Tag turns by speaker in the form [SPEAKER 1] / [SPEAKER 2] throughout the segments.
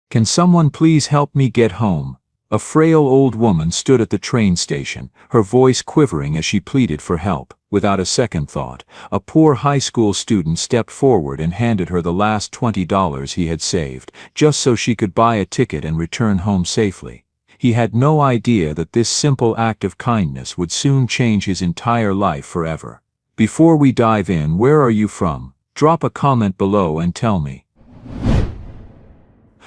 [SPEAKER 1] Can someone please help me get home? A frail old woman stood at the train station, her voice quivering as she pleaded for help. Without a second thought, a poor high school student stepped forward and handed her the last $20 he had saved, just so she could buy a ticket and return home safely. He had no idea that this simple act of kindness would soon change his entire life forever. Before we dive in, where are you from? Drop a comment below and tell me.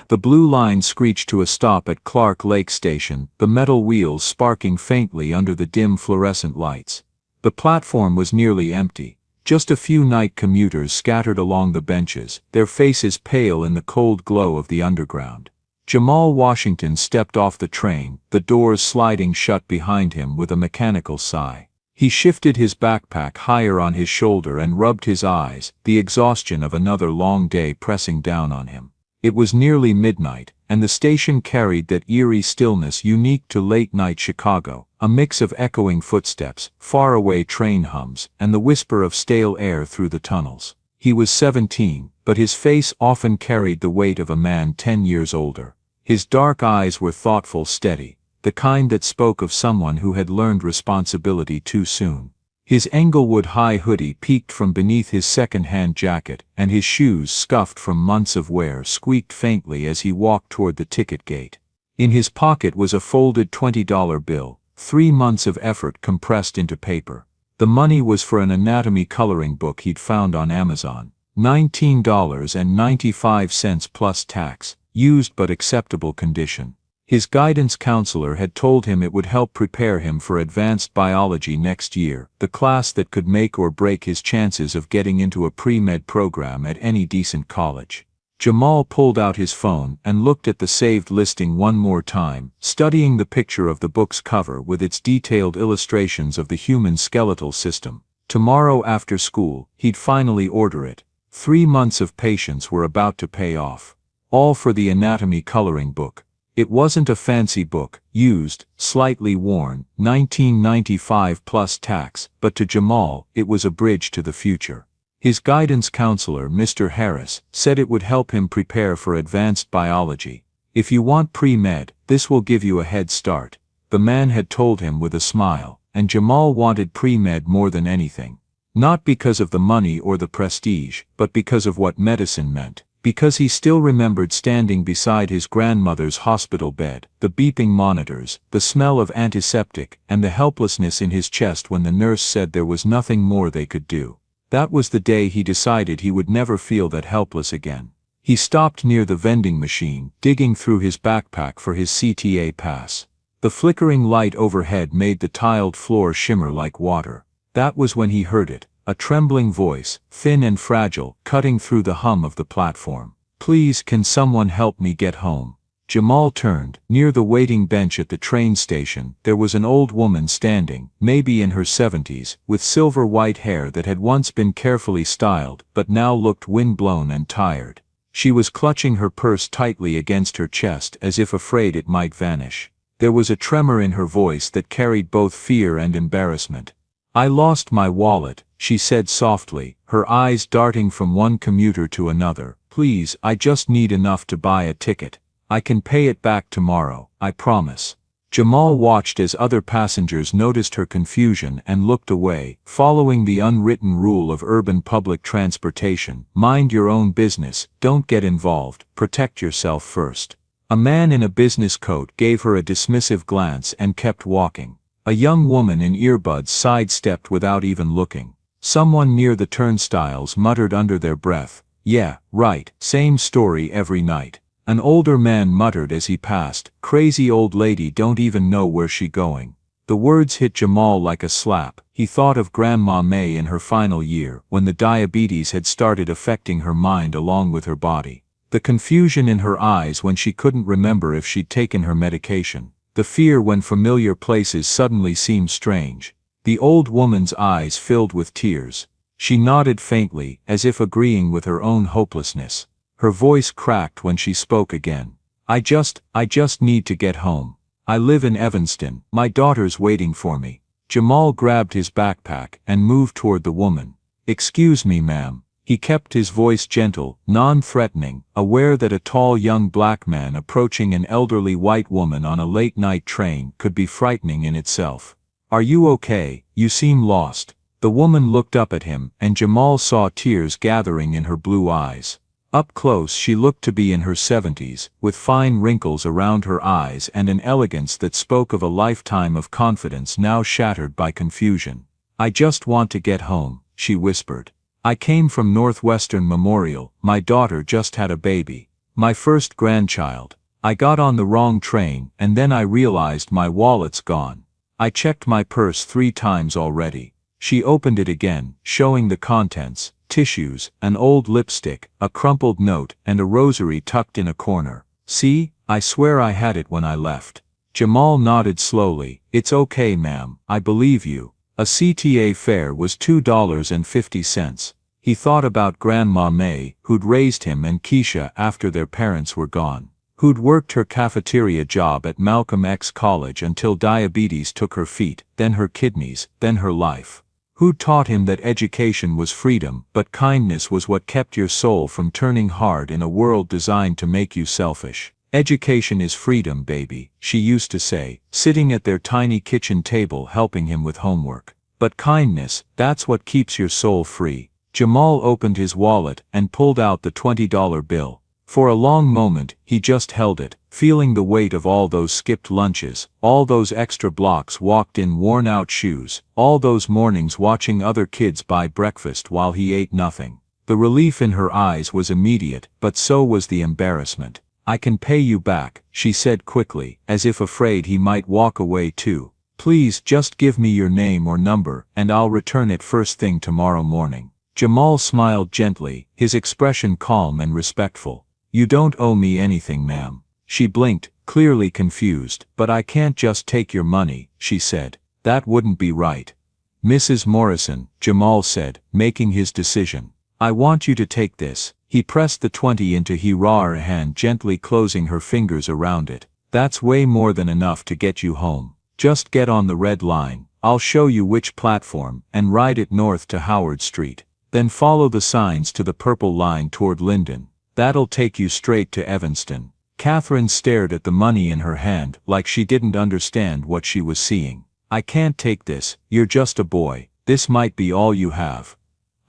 [SPEAKER 1] The blue line screeched to a stop at Clark Lake Station, the metal wheels sparking faintly under the dim fluorescent lights. The platform was nearly empty. Just a few night commuters scattered along the benches, their faces pale in the cold glow of the underground. Jamal Washington stepped off the train, the doors sliding shut behind him with a mechanical sigh. He shifted his backpack higher on his shoulder and rubbed his eyes, the exhaustion of another long day pressing down on him. It was nearly midnight, and the station carried that eerie stillness unique to late-night Chicago, a mix of echoing footsteps, faraway train hums, and the whisper of stale air through the tunnels. He was 17, but his face often carried the weight of a man 10 years older. His dark eyes were thoughtful, steady, the kind that spoke of someone who had learned responsibility too soon. His Englewood High hoodie peeked from beneath his second-hand jacket, and his shoes, scuffed from months of wear, squeaked faintly as he walked toward the ticket gate. In his pocket was a folded $20 bill, 3 months of effort compressed into paper. The money was for an anatomy coloring book he'd found on Amazon. $19.95 plus tax, used but acceptable condition. His guidance counselor had told him it would help prepare him for advanced biology next year, the class that could make or break his chances of getting into a pre-med program at any decent college. Jamal pulled out his phone and looked at the saved listing one more time, studying the picture of the book's cover with its detailed illustrations of the human skeletal system. Tomorrow after school, he'd finally order it. 3 months of patience were about to pay off. All for the anatomy coloring book. It wasn't a fancy book, used, slightly worn, $19.95 plus tax, but to Jamal, it was a bridge to the future. His guidance counselor, Mr. Harris, said it would help him prepare for advanced biology. If you want pre-med, this will give you a head start, the man had told him with a smile, and Jamal wanted pre-med more than anything. Not because of the money or the prestige, but because of what medicine meant. Because he still remembered standing beside his grandmother's hospital bed, the beeping monitors, the smell of antiseptic, and the helplessness in his chest when the nurse said there was nothing more they could do. That was the day he decided he would never feel that helpless again. He stopped near the vending machine, digging through his backpack for his CTA pass. The flickering light overhead made the tiled floor shimmer like water. That was when he heard it. A trembling voice, thin and fragile, cutting through the hum of the platform. Please, can someone help me get home? Jamal turned. Near the waiting bench at the train station, there was an old woman standing, maybe in her 70s, with silver-white hair that had once been carefully styled, but now looked wind-blown and tired. She was clutching her purse tightly against her chest as if afraid it might vanish. There was a tremor in her voice that carried both fear and embarrassment. I lost my wallet, she said softly, her eyes darting from one commuter to another. Please, I just need enough to buy a ticket. I can pay it back tomorrow, I promise. Jamal watched as other passengers noticed her confusion and looked away, following the unwritten rule of urban public transportation. Mind your own business, don't get involved, protect yourself first. A man in a business coat gave her a dismissive glance and kept walking. A young woman in earbuds sidestepped without even looking. Someone near the turnstiles muttered under their breath, "Yeah, right, same story every night." An older man muttered as he passed, "Crazy old lady don't even know where she going." The words hit Jamal like a slap. He thought of Grandma May in her final year, when the diabetes had started affecting her mind along with her body. The confusion in her eyes when she couldn't remember if she'd taken her medication. The fear when familiar places suddenly seemed strange. The old woman's eyes filled with tears. She nodded faintly, as if agreeing with her own hopelessness. Her voice cracked when she spoke again. I just need to get home. I live in Evanston, my daughter's waiting for me." Jamal grabbed his backpack and moved toward the woman. "Excuse me, ma'am. He kept his voice gentle, non-threatening, aware that a tall young black man approaching an elderly white woman on a late-night train could be frightening in itself. "Are you okay? You seem lost." The woman looked up at him, and Jamal saw tears gathering in her blue eyes. Up close she looked to be in her 70s, with fine wrinkles around her eyes and an elegance that spoke of a lifetime of confidence now shattered by confusion. "I just want to get home," she whispered. "I came from Northwestern Memorial, my daughter just had a baby. My first grandchild. I got on the wrong train and then I realized my wallet's gone. I checked my purse 3 times already." She opened it again, showing the contents: tissues, an old lipstick, a crumpled note, and a rosary tucked in a corner. "See, I swear I had it when I left." Jamal nodded slowly. "It's okay, ma'am, I believe you." A CTA fare was $2.50. He thought about Grandma May, who'd raised him and Keisha after their parents were gone, who'd worked her cafeteria job at Malcolm X College until diabetes took her feet, then her kidneys, then her life. Who taught him that education was freedom, but kindness was what kept your soul from turning hard in a world designed to make you selfish. "Education is freedom, baby," she used to say, sitting at their tiny kitchen table helping him with homework. "But kindness, that's what keeps your soul free." Jamal opened his wallet and pulled out the $20 bill. For a long moment, he just held it, feeling the weight of all those skipped lunches, all those extra blocks walked in worn-out shoes, all those mornings watching other kids buy breakfast while he ate nothing. The relief in her eyes was immediate, but so was the embarrassment. "I can pay you back," she said quickly, as if afraid he might walk away too. "Please just give me your name or number, and I'll return it first thing tomorrow morning." Jamal smiled gently, his expression calm and respectful. "You don't owe me anything, ma'am." She blinked, clearly confused. "But I can't just take your money," she said. "That wouldn't be right." "Mrs. Morrison," Jamal said, making his decision. "I want you to take this." He pressed the 20 into her hand, gently closing her fingers around it. "That's way more than enough to get you home. Just get on the red line. I'll show you which platform, and ride it north to Howard Street. Then follow the signs to the purple line toward Linden. That'll take you straight to Evanston." Catherine stared at the money in her hand like she didn't understand what she was seeing. "I can't take this, you're just a boy. This might be all you have."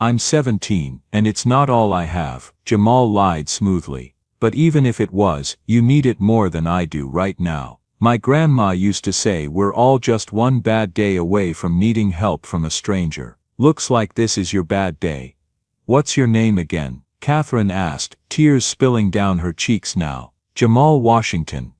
[SPEAKER 1] "I'm 17, and it's not all I have," Jamal lied smoothly. "But even if it was, you need it more than I do right now. My grandma used to say we're all just one bad day away from needing help from a stranger. Looks like this is your bad day." "What's your name again?" Catherine asked, tears spilling down her cheeks now. "Jamal Washington."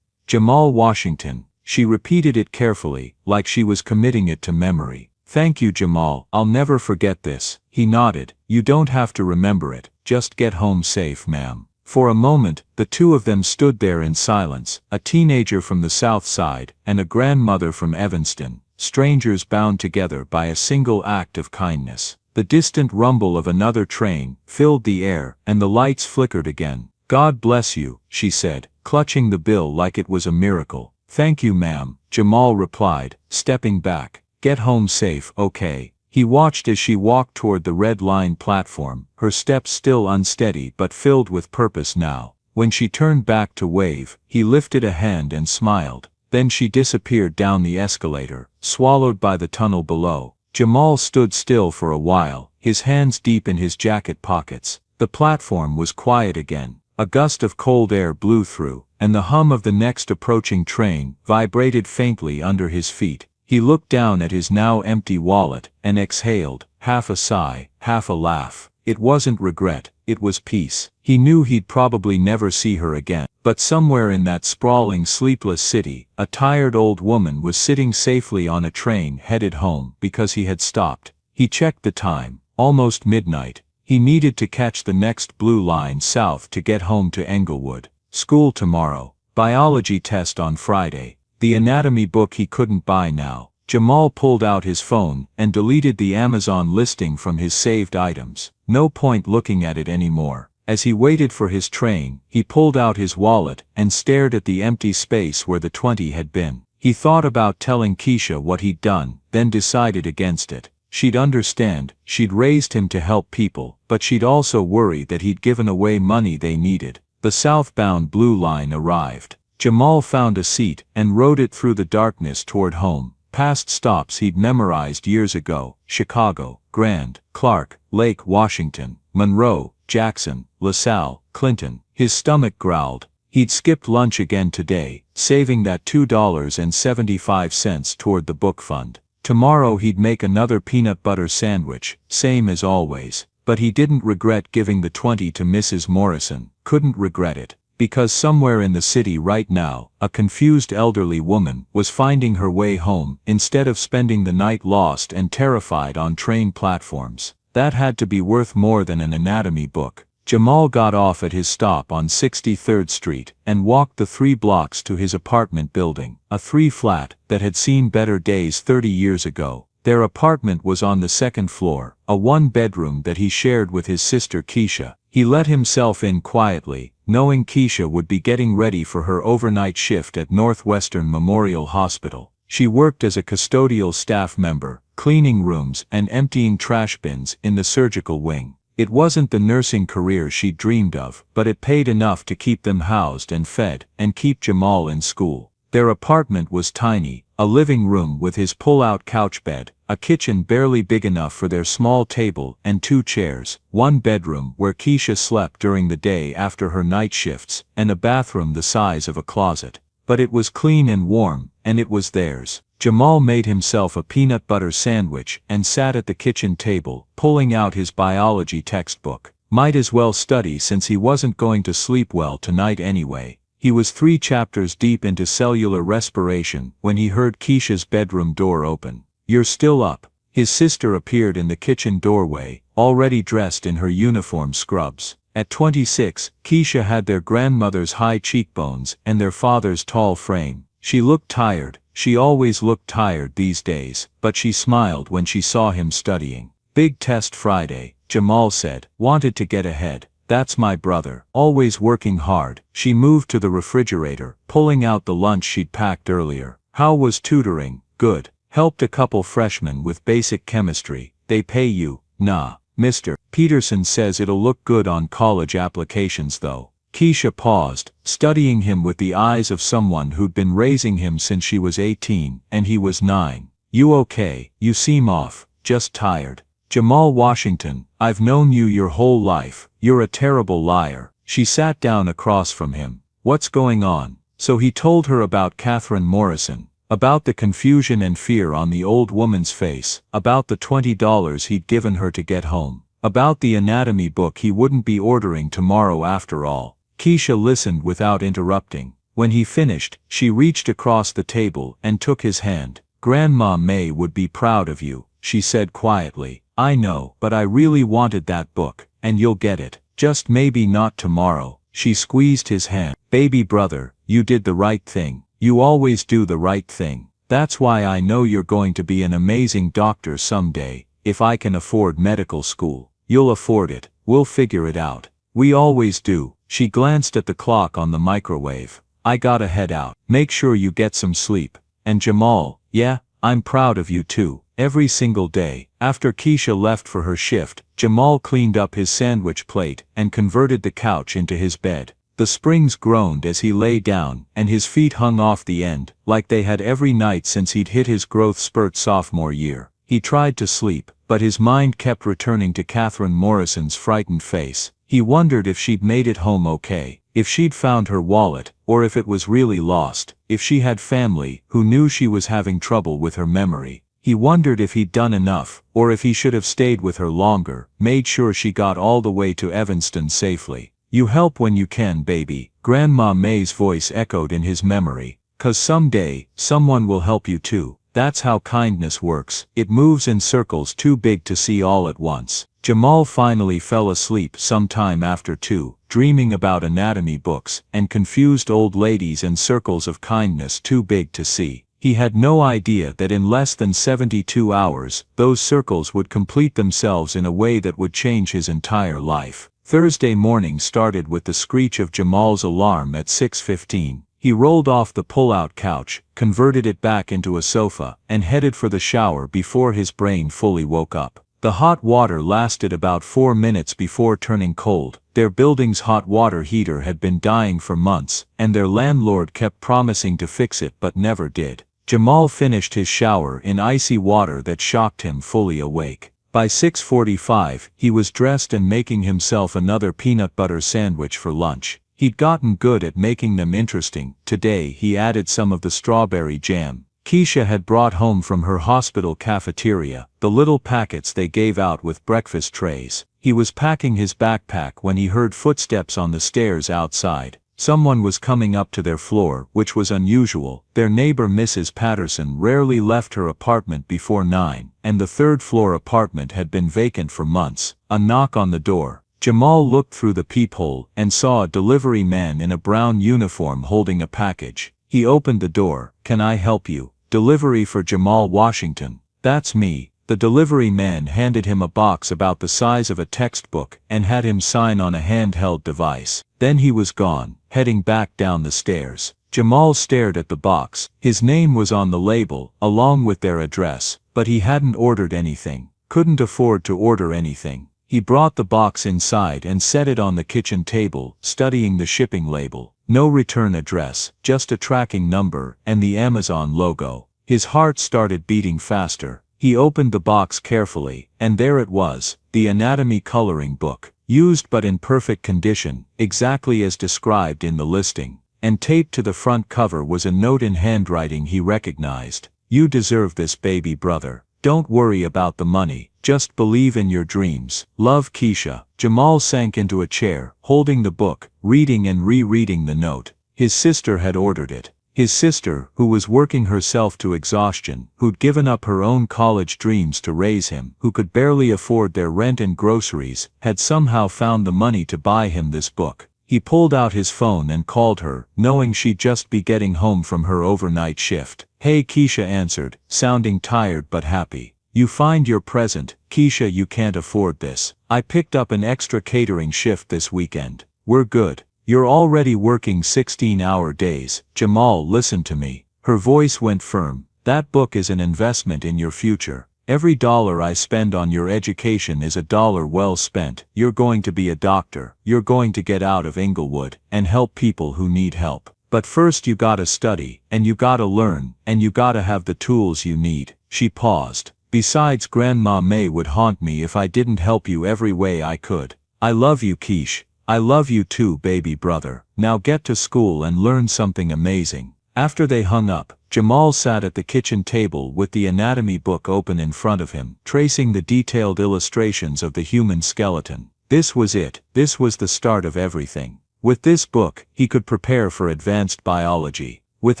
[SPEAKER 1] "Jamal Washington." She repeated it carefully, like she was committing it to memory. "Thank you, Jamal, I'll never forget this." He nodded. "You don't have to remember it, just get home safe, ma'am." For a moment, the two of them stood there in silence, a teenager from the South Side, and a grandmother from Evanston, strangers bound together by a single act of kindness. The distant rumble of another train filled the air, and the lights flickered again. "God bless you," she said, clutching the bill like it was a miracle. "Thank you, ma'am," Jamal replied, stepping back. "Get home safe, okay?" He watched as she walked toward the Red Line platform, her steps still unsteady but filled with purpose now. When she turned back to wave, he lifted a hand and smiled. Then she disappeared down the escalator, swallowed by the tunnel below. Jamal stood still for a while, his hands deep in his jacket pockets. The platform was quiet again. A gust of cold air blew through, and the hum of the next approaching train vibrated faintly under his feet. He looked down at his now empty wallet, and exhaled, half a sigh, half a laugh. It wasn't regret, it was peace. He knew he'd probably never see her again, but somewhere in that sprawling, sleepless city, a tired old woman was sitting safely on a train headed home because he had stopped. He checked the time, almost midnight. He needed to catch the next blue line south to get home to Englewood. School tomorrow, biology test on Friday, the anatomy book he couldn't buy now. Jamal pulled out his phone and deleted the Amazon listing from his saved items. No point looking at it anymore. As he waited for his train, he pulled out his wallet and stared at the empty space where the 20 had been. He thought about telling Keisha what he'd done, then decided against it. She'd understand, she'd raised him to help people, but she'd also worry that he'd given away money they needed. The southbound Blue Line arrived. Jamal found a seat and rode it through the darkness toward home. Past stops he'd memorized years ago: Chicago, Grand, Clark, Lake Washington, Monroe, Jackson, LaSalle, Clinton. His stomach growled. He'd skipped lunch again today, saving that $2.75 toward the book fund. Tomorrow he'd make another peanut butter sandwich, same as always. But he didn't regret giving the 20 to Mrs. Morrison. Couldn't regret it. Because somewhere in the city right now, a confused elderly woman was finding her way home instead of spending the night lost and terrified on train platforms. That had to be worth more than an anatomy book. Jamal got off at his stop on 63rd Street and walked the 3 blocks to his apartment building, a 3-flat that had seen better days 30 years ago. Their apartment was on the 2nd floor, a 1-bedroom that he shared with his sister Keisha. He let himself in quietly, knowing Keisha would be getting ready for her overnight shift at Northwestern Memorial Hospital. She worked as a custodial staff member, cleaning rooms and emptying trash bins in the surgical wing. It wasn't the nursing career she'd dreamed of, but it paid enough to keep them housed and fed, and keep Jamal in school. Their apartment was tiny, a living room with his pull-out couch bed, a kitchen barely big enough for their small table and 2 chairs, 1 bedroom where Keisha slept during the day after her night shifts, and a bathroom the size of a closet. But it was clean and warm, and it was theirs. Jamal made himself a peanut butter sandwich and sat at the kitchen table, pulling out his biology textbook. Might as well study since he wasn't going to sleep well tonight anyway. He was 3 chapters deep into cellular respiration when he heard Keisha's bedroom door open. "You're still up." His sister appeared in the kitchen doorway, already dressed in her uniform scrubs. At 26, Keisha had their grandmother's high cheekbones and their father's tall frame. She looked tired. She always looked tired these days, but she smiled when she saw him studying. "Big test Friday," Jamal said. "Wanted to get ahead. That's my brother, always working hard." She moved to the refrigerator, pulling out the lunch she'd packed earlier. "How was tutoring?" "Good. Helped a couple freshmen with basic chemistry." "They pay you?" "Nah. Mr. Peterson says it'll look good on college applications though." Keisha paused, studying him with the eyes of someone who'd been raising him since she was 18 and he was 9. "You okay? You seem off. Just tired." "Jamal Washington, I've known you your whole life. You're a terrible liar." She sat down across from him. "What's going on?" So he told her about Catherine Morrison, about the confusion and fear on the old woman's face, about the $20 he'd given her to get home, about the anatomy book he wouldn't be ordering tomorrow after all. Keisha listened without interrupting. When he finished, she reached across the table and took his hand. "Grandma May would be proud of you," she said quietly. "I know, but I really wanted that book, and you'll get it. Just maybe not tomorrow." She squeezed his hand. "Baby brother, you did the right thing. You always do the right thing. That's why I know you're going to be an amazing doctor someday. If I can afford medical school, you'll afford it. We'll figure it out. We always do." She glanced at the clock on the microwave. "I gotta head out. Make sure you get some sleep. And Jamal, yeah, I'm proud of you too." Every single day, after Keisha left for her shift, Jamal cleaned up his sandwich plate and converted the couch into his bed. The springs groaned as he lay down, and his feet hung off the end, like they had every night since he'd hit his growth spurt sophomore year. He tried to sleep, but his mind kept returning to Catherine Morrison's frightened face. He wondered if she'd made it home okay, if she'd found her wallet, or if it was really lost, if she had family who knew she was having trouble with her memory. He wondered if he'd done enough, or if he should have stayed with her longer, made sure she got all the way to Evanston safely. "You help when you can, baby," Grandma May's voice echoed in his memory. "'Cause someday, someone will help you too. That's how kindness works. It moves in circles too big to see all at once." Jamal finally fell asleep sometime after 2, dreaming about anatomy books and confused old ladies and circles of kindness too big to see. He had no idea that in less than 72 hours, those circles would complete themselves in a way that would change his entire life. Thursday morning started with the screech of Jamal's alarm at 6:15. He rolled off the pull-out couch, converted it back into a sofa, and headed for the shower before his brain fully woke up. The hot water lasted about 4 minutes before turning cold. Their building's hot water heater had been dying for months, and their landlord kept promising to fix it but never did. Jamal finished his shower in icy water that shocked him fully awake. By 6:45, he was dressed and making himself another peanut butter sandwich for lunch. He'd gotten good at making them interesting. Today he added some of the strawberry jam Keisha had brought home from her hospital cafeteria, the little packets they gave out with breakfast trays. He was packing his backpack when he heard footsteps on the stairs outside. Someone was coming up to their floor, which was unusual. Their neighbor Mrs. Patterson rarely left her apartment before 9, and the third-floor apartment had been vacant for months. A knock on the door. Jamal looked through the peephole and saw a delivery man in a brown uniform holding a package. He opened the door. "Can I help you?" "Delivery for Jamal Washington." "That's me." The delivery man handed him a box about the size of a textbook and had him sign on a handheld device. Then he was gone, heading back down the stairs. Jamal stared at the box. His name was on the label, along with their address, but he hadn't ordered anything. Couldn't afford to order anything. He brought the box inside and set it on the kitchen table, studying the shipping label. No return address, just a tracking number and the Amazon logo. His heart started beating faster. He opened the box carefully, and there it was, the anatomy coloring book, used but in perfect condition, exactly as described in the listing. And taped to the front cover was a note in handwriting he recognized. "You deserve this, baby brother. Don't worry about the money, just believe in your dreams. Love, Keisha." Jamal sank into a chair, holding the book, reading and rereading the note. His sister had ordered it. His sister, who was working herself to exhaustion, who'd given up her own college dreams to raise him, who could barely afford their rent and groceries, had somehow found the money to buy him this book. He pulled out his phone and called her, knowing she'd just be getting home from her overnight shift. "Hey," Keisha answered, sounding tired but happy. "You find your present, Keisha. You can't afford this. I picked up an extra catering shift this weekend. We're good. You're already working 16-hour days." "Jamal, listen to me." Her voice went firm. "That book is an investment in your future. Every dollar I spend on your education is a dollar well spent. You're going to be a doctor. You're going to get out of Inglewood and help people who need help. But first you gotta study, and you gotta learn, and you gotta have the tools you need." She paused. "Besides, Grandma May would haunt me if I didn't help you every way I could. I love you, Keish. I love you too, baby brother. Now get to school and learn something amazing." After they hung up, Jamal sat at the kitchen table with the anatomy book open in front of him, tracing the detailed illustrations of the human skeleton. This was it. This was the start of everything. With this book, he could prepare for advanced biology. With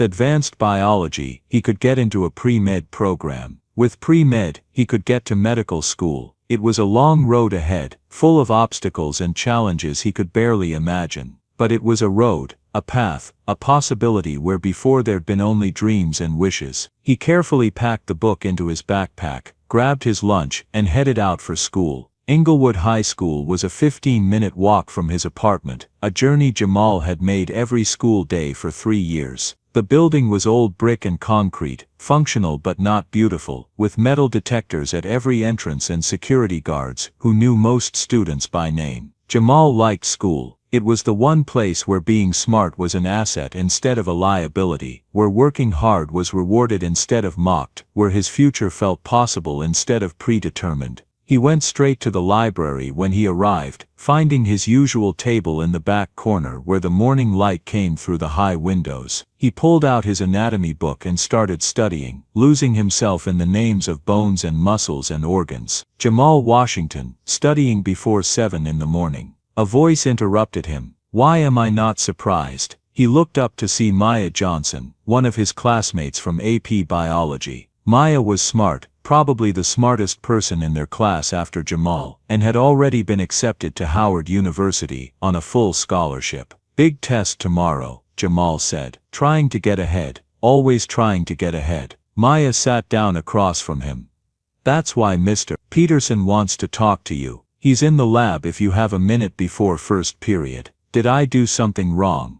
[SPEAKER 1] advanced biology, he could get into a pre-med program. With pre-med, he could get to medical school. It was a long road ahead, full of obstacles and challenges he could barely imagine. But it was a road, a path, a possibility where before there'd been only dreams and wishes. He carefully packed the book into his backpack, grabbed his lunch, and headed out for school. Inglewood High School was a 15-minute walk from his apartment, a journey Jamal had made every school day for 3 years. The building was old brick and concrete, functional but not beautiful, with metal detectors at every entrance and security guards who knew most students by name. Jamal liked school. It was the one place where being smart was an asset instead of a liability, where working hard was rewarded instead of mocked, where his future felt possible instead of predetermined. He went straight to the library when he arrived, finding his usual table in the back corner where the morning light came through the high windows. He pulled out his anatomy book and started studying, losing himself in the names of bones and muscles and organs. Jamal Washington, studying before 7 in the morning. A voice interrupted him. "Why am I not surprised?" He looked up to see Maya Johnson, one of his classmates from AP Biology. Maya was smart, probably the smartest person in their class after Jamal, and had already been accepted to Howard University on a full scholarship. "Big test tomorrow," Jamal said, trying to get ahead, always trying to get ahead. Maya sat down across from him. "That's why Mr. Peterson wants to talk to you. He's in the lab if you have a minute before first period." "Did I do something wrong?"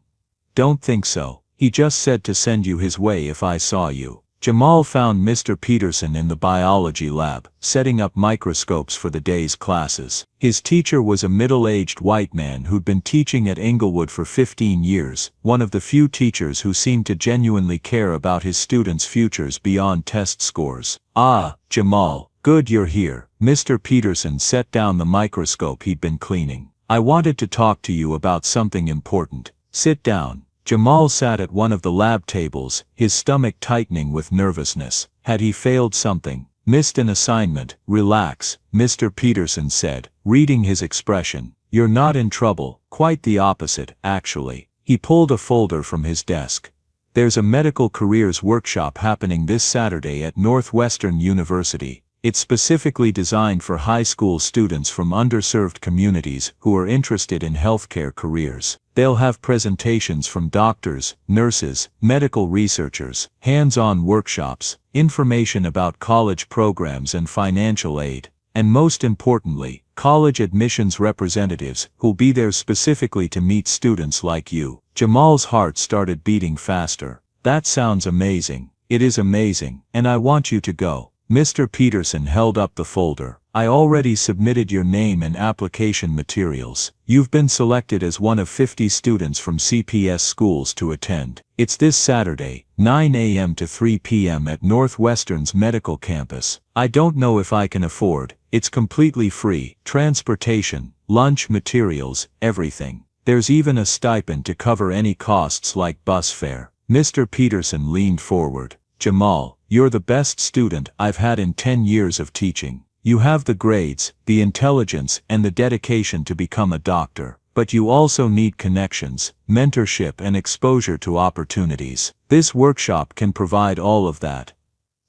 [SPEAKER 1] "Don't think so. He just said to send you his way if I saw you. Jamal found Mr. Peterson in the biology lab, setting up microscopes for the day's classes. His teacher was a middle-aged white man who'd been teaching at Inglewood for 15 years, one of the few teachers who seemed to genuinely care about his students' futures beyond test scores. "Ah, Jamal, good you're here." Mr. Peterson set down the microscope he'd been cleaning. "I wanted to talk to you about something important. Sit down." Jamal sat at one of the lab tables, his stomach tightening with nervousness. Had he failed something? Missed an assignment? "Relax," Mr. Peterson said, reading his expression. "You're not in trouble, quite the opposite, actually." He pulled a folder from his desk. "There's a medical careers workshop happening this Saturday at Northwestern University. It's specifically designed for high school students from underserved communities who are interested in healthcare careers. They'll have presentations from doctors, nurses, medical researchers, hands-on workshops, information about college programs and financial aid, and most importantly, college admissions representatives who'll be there specifically to meet students like you." Jamal's heart started beating faster. "That sounds amazing." "It is amazing, and I want you to go." Mr. Peterson held up the folder. "I already submitted your name and application materials. You've been selected as one of 50 students from CPS schools to attend. It's this Saturday, 9 a.m. to 3 p.m. at Northwestern's medical campus. I don't know if I can afford. It's completely free. Transportation, lunch materials, everything. There's even a stipend to cover any costs like bus fare." Mr. Peterson leaned forward. "Jamal, you're the best student I've had in 10 years of teaching. You have the grades, the intelligence, and the dedication to become a doctor. But you also need connections, mentorship, and exposure to opportunities. This workshop can provide all of that."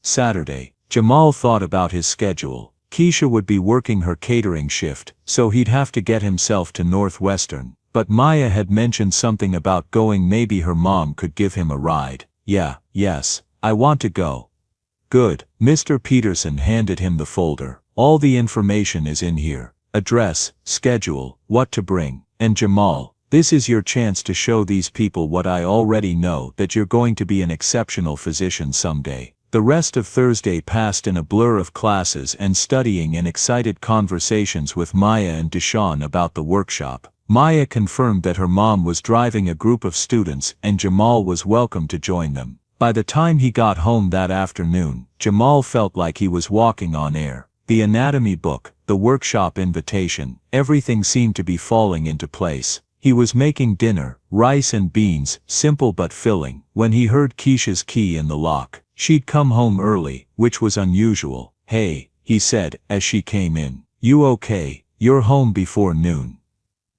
[SPEAKER 1] Saturday. Jamal thought about his schedule. Keisha would be working her catering shift, so he'd have to get himself to Northwestern. But Maya had mentioned something about going. Maybe her mom could give him a ride. Yes, I want to go." "Good." Mr. Peterson handed him the folder. "All the information is in here. Address, schedule, what to bring. And Jamal, this is your chance to show these people what I already know, that you're going to be an exceptional physician someday." The rest of Thursday passed in a blur of classes and studying and excited conversations with Maya and Deshawn about the workshop. Maya confirmed that her mom was driving a group of students and Jamal was welcome to join them. By the time he got home that afternoon, Jamal felt like he was walking on air. The anatomy book, the workshop invitation, everything seemed to be falling into place. He was making dinner, rice and beans, simple but filling, when he heard Keisha's key in the lock. She'd come home early, which was unusual. "Hey," he said, as she came in. "You okay? You're home before noon."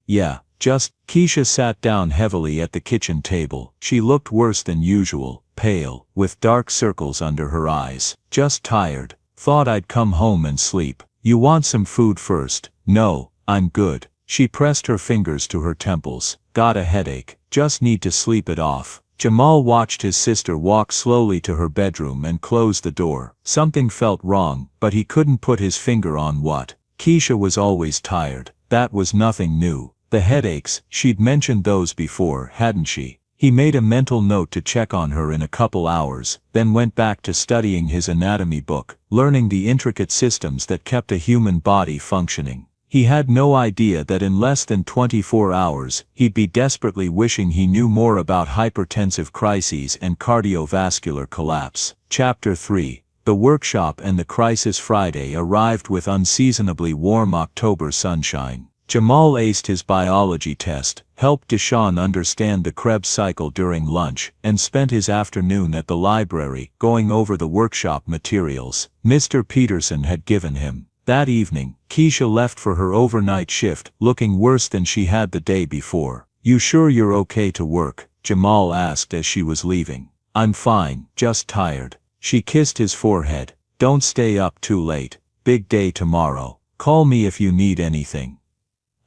[SPEAKER 1] "Yeah, just..." Keisha sat down heavily at the kitchen table. She looked worse than usual, pale, with dark circles under her eyes. "Just tired. Thought I'd come home and sleep. You want some food first?" "No, I'm good." She pressed her fingers to her temples. "Got a headache. Just need to sleep it off." Jamal watched his sister walk slowly to her bedroom and close the door. Something felt wrong, but he couldn't put his finger on what. Keisha was always tired. That was nothing new. The headaches, she'd mentioned those before, hadn't she? He made a mental note to check on her in a couple hours, then went back to studying his anatomy book, learning the intricate systems that kept a human body functioning. He had no idea that in less than 24 hours, he'd be desperately wishing he knew more about hypertensive crises and cardiovascular collapse. Chapter 3. The workshop and the crisis. Friday arrived with unseasonably warm October sunshine. Jamal aced his biology test, helped Deshawn understand the Krebs cycle during lunch, and spent his afternoon at the library, going over the workshop materials Mr. Peterson had given him. That evening, Keisha left for her overnight shift, looking worse than she had the day before. "You sure you're okay to work?" Jamal asked as she was leaving. "I'm fine, just tired." She kissed his forehead. "Don't stay up too late. Big day tomorrow. Call me if you need anything."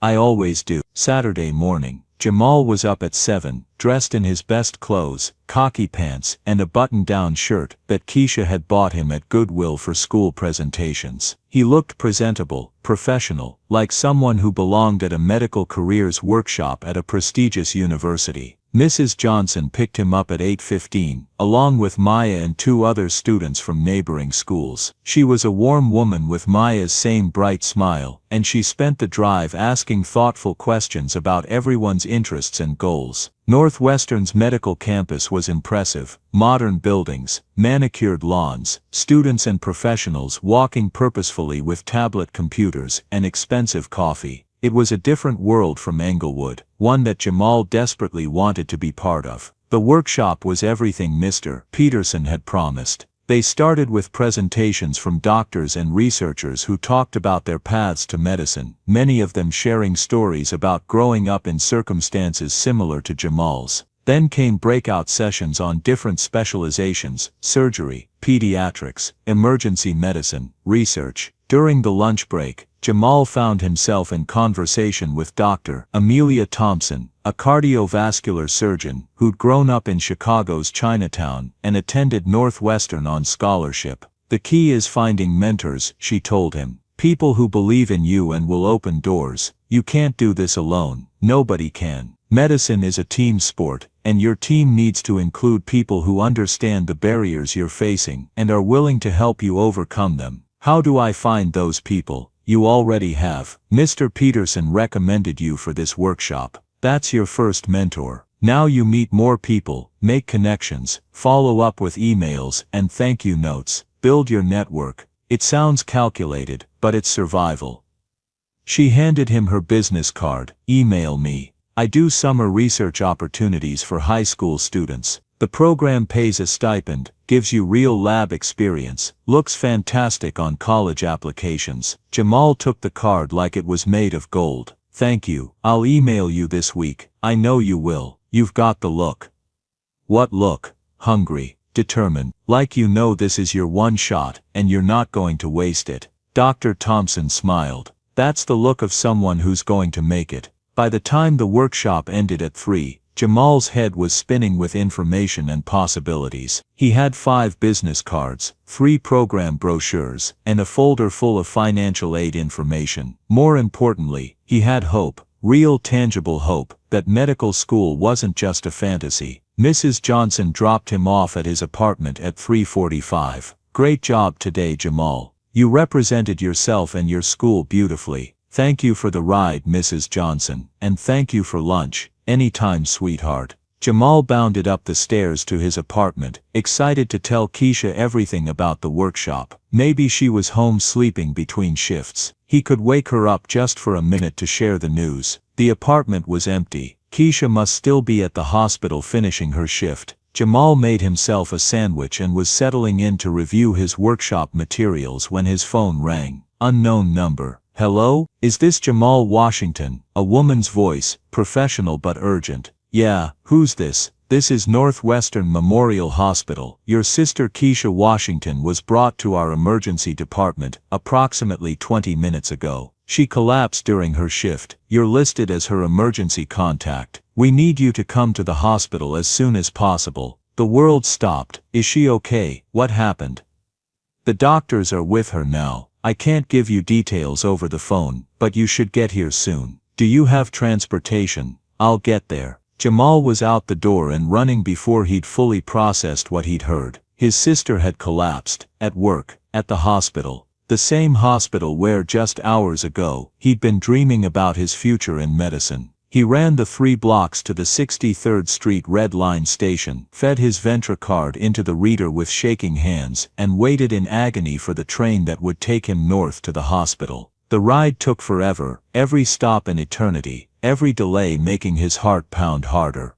[SPEAKER 1] "I always do." Saturday morning, Jamal was up at 7, dressed in his best clothes, khaki pants, and a button-down shirt that Keisha had bought him at Goodwill for school presentations. He looked presentable, professional, like someone who belonged at a medical careers workshop at a prestigious university. Mrs. Johnson picked him up at 8:15, along with Maya and 2 other students from neighboring schools. She was a warm woman with Maya's same bright smile, and she spent the drive asking thoughtful questions about everyone's interests and goals. Northwestern's medical campus was impressive: modern buildings, manicured lawns, students and professionals walking purposefully with tablet computers, and expensive coffee. It was a different world from Englewood, one that Jamal desperately wanted to be part of. The workshop was everything Mr. Peterson had promised. They started with presentations from doctors and researchers who talked about their paths to medicine, many of them sharing stories about growing up in circumstances similar to Jamal's. Then came breakout sessions on different specializations: surgery, pediatrics, emergency medicine, research. During the lunch break, Jamal found himself in conversation with Dr. Amelia Thompson, a cardiovascular surgeon who'd grown up in Chicago's Chinatown and attended Northwestern on scholarship. "The key is finding mentors," she told him. "People who believe in you and will open doors. You can't do this alone. Nobody can. Medicine is a team sport, and your team needs to include people who understand the barriers you're facing and are willing to help you overcome them." "How do I find those people?" "You already have. Mr. Peterson recommended you for this workshop. That's your first mentor. Now you meet more people, make connections, follow up with emails and thank you notes, build your network." It sounds calculated, but it's survival. She handed him her business card. "Email me. I do summer research opportunities for high school students. The program pays a stipend, gives you real lab experience, looks fantastic on college applications." Jamal took the card like it was made of gold. "Thank you. I'll email you this week. I know you will. You've got the look." "What look?" "Hungry, determined, like you know this is your one shot, and you're not going to waste it." Dr. Thompson smiled. "That's the look of someone who's going to make it." By the time the workshop ended at 3, Jamal's head was spinning with information and possibilities. He had 5 business cards, 3 program brochures, and a folder full of financial aid information. More importantly, he had hope, real tangible hope, that medical school wasn't just a fantasy. Mrs. Johnson dropped him off at his apartment at 3:45. "Great job today, Jamal. You represented yourself and your school beautifully. Thank you for the ride, Mrs. Johnson, and thank you for lunch. Anytime, sweetheart." Jamal bounded up the stairs to his apartment, excited to tell Keisha everything about the workshop. Maybe she was home sleeping between shifts. He could wake her up just for a minute to share the news. The apartment was empty. Keisha must still be at the hospital finishing her shift. Jamal made himself a sandwich and was settling in to review his workshop materials when his phone rang. Unknown number. "Hello? Is this Jamal Washington?" A woman's voice, professional but urgent. "Yeah, who's this?" "This is Northwestern Memorial Hospital. Your sister Keisha Washington was brought to our emergency department approximately 20 minutes ago. She collapsed during her shift. You're listed as her emergency contact. We need you to come to the hospital as soon as possible." The world stopped. "Is she okay? What happened?" "The doctors are with her now. I can't give you details over the phone, but you should get here soon. Do you have transportation?" "I'll get there." Jamal was out the door and running before he'd fully processed what he'd heard. His sister had collapsed, at work, at the hospital. The same hospital where just hours ago, he'd been dreaming about his future in medicine. He ran the 3 blocks to the 63rd Street Red Line station, fed his Ventra card into the reader with shaking hands, and waited in agony for the train that would take him north to the hospital. The ride took forever, every stop an eternity, every delay making his heart pound harder.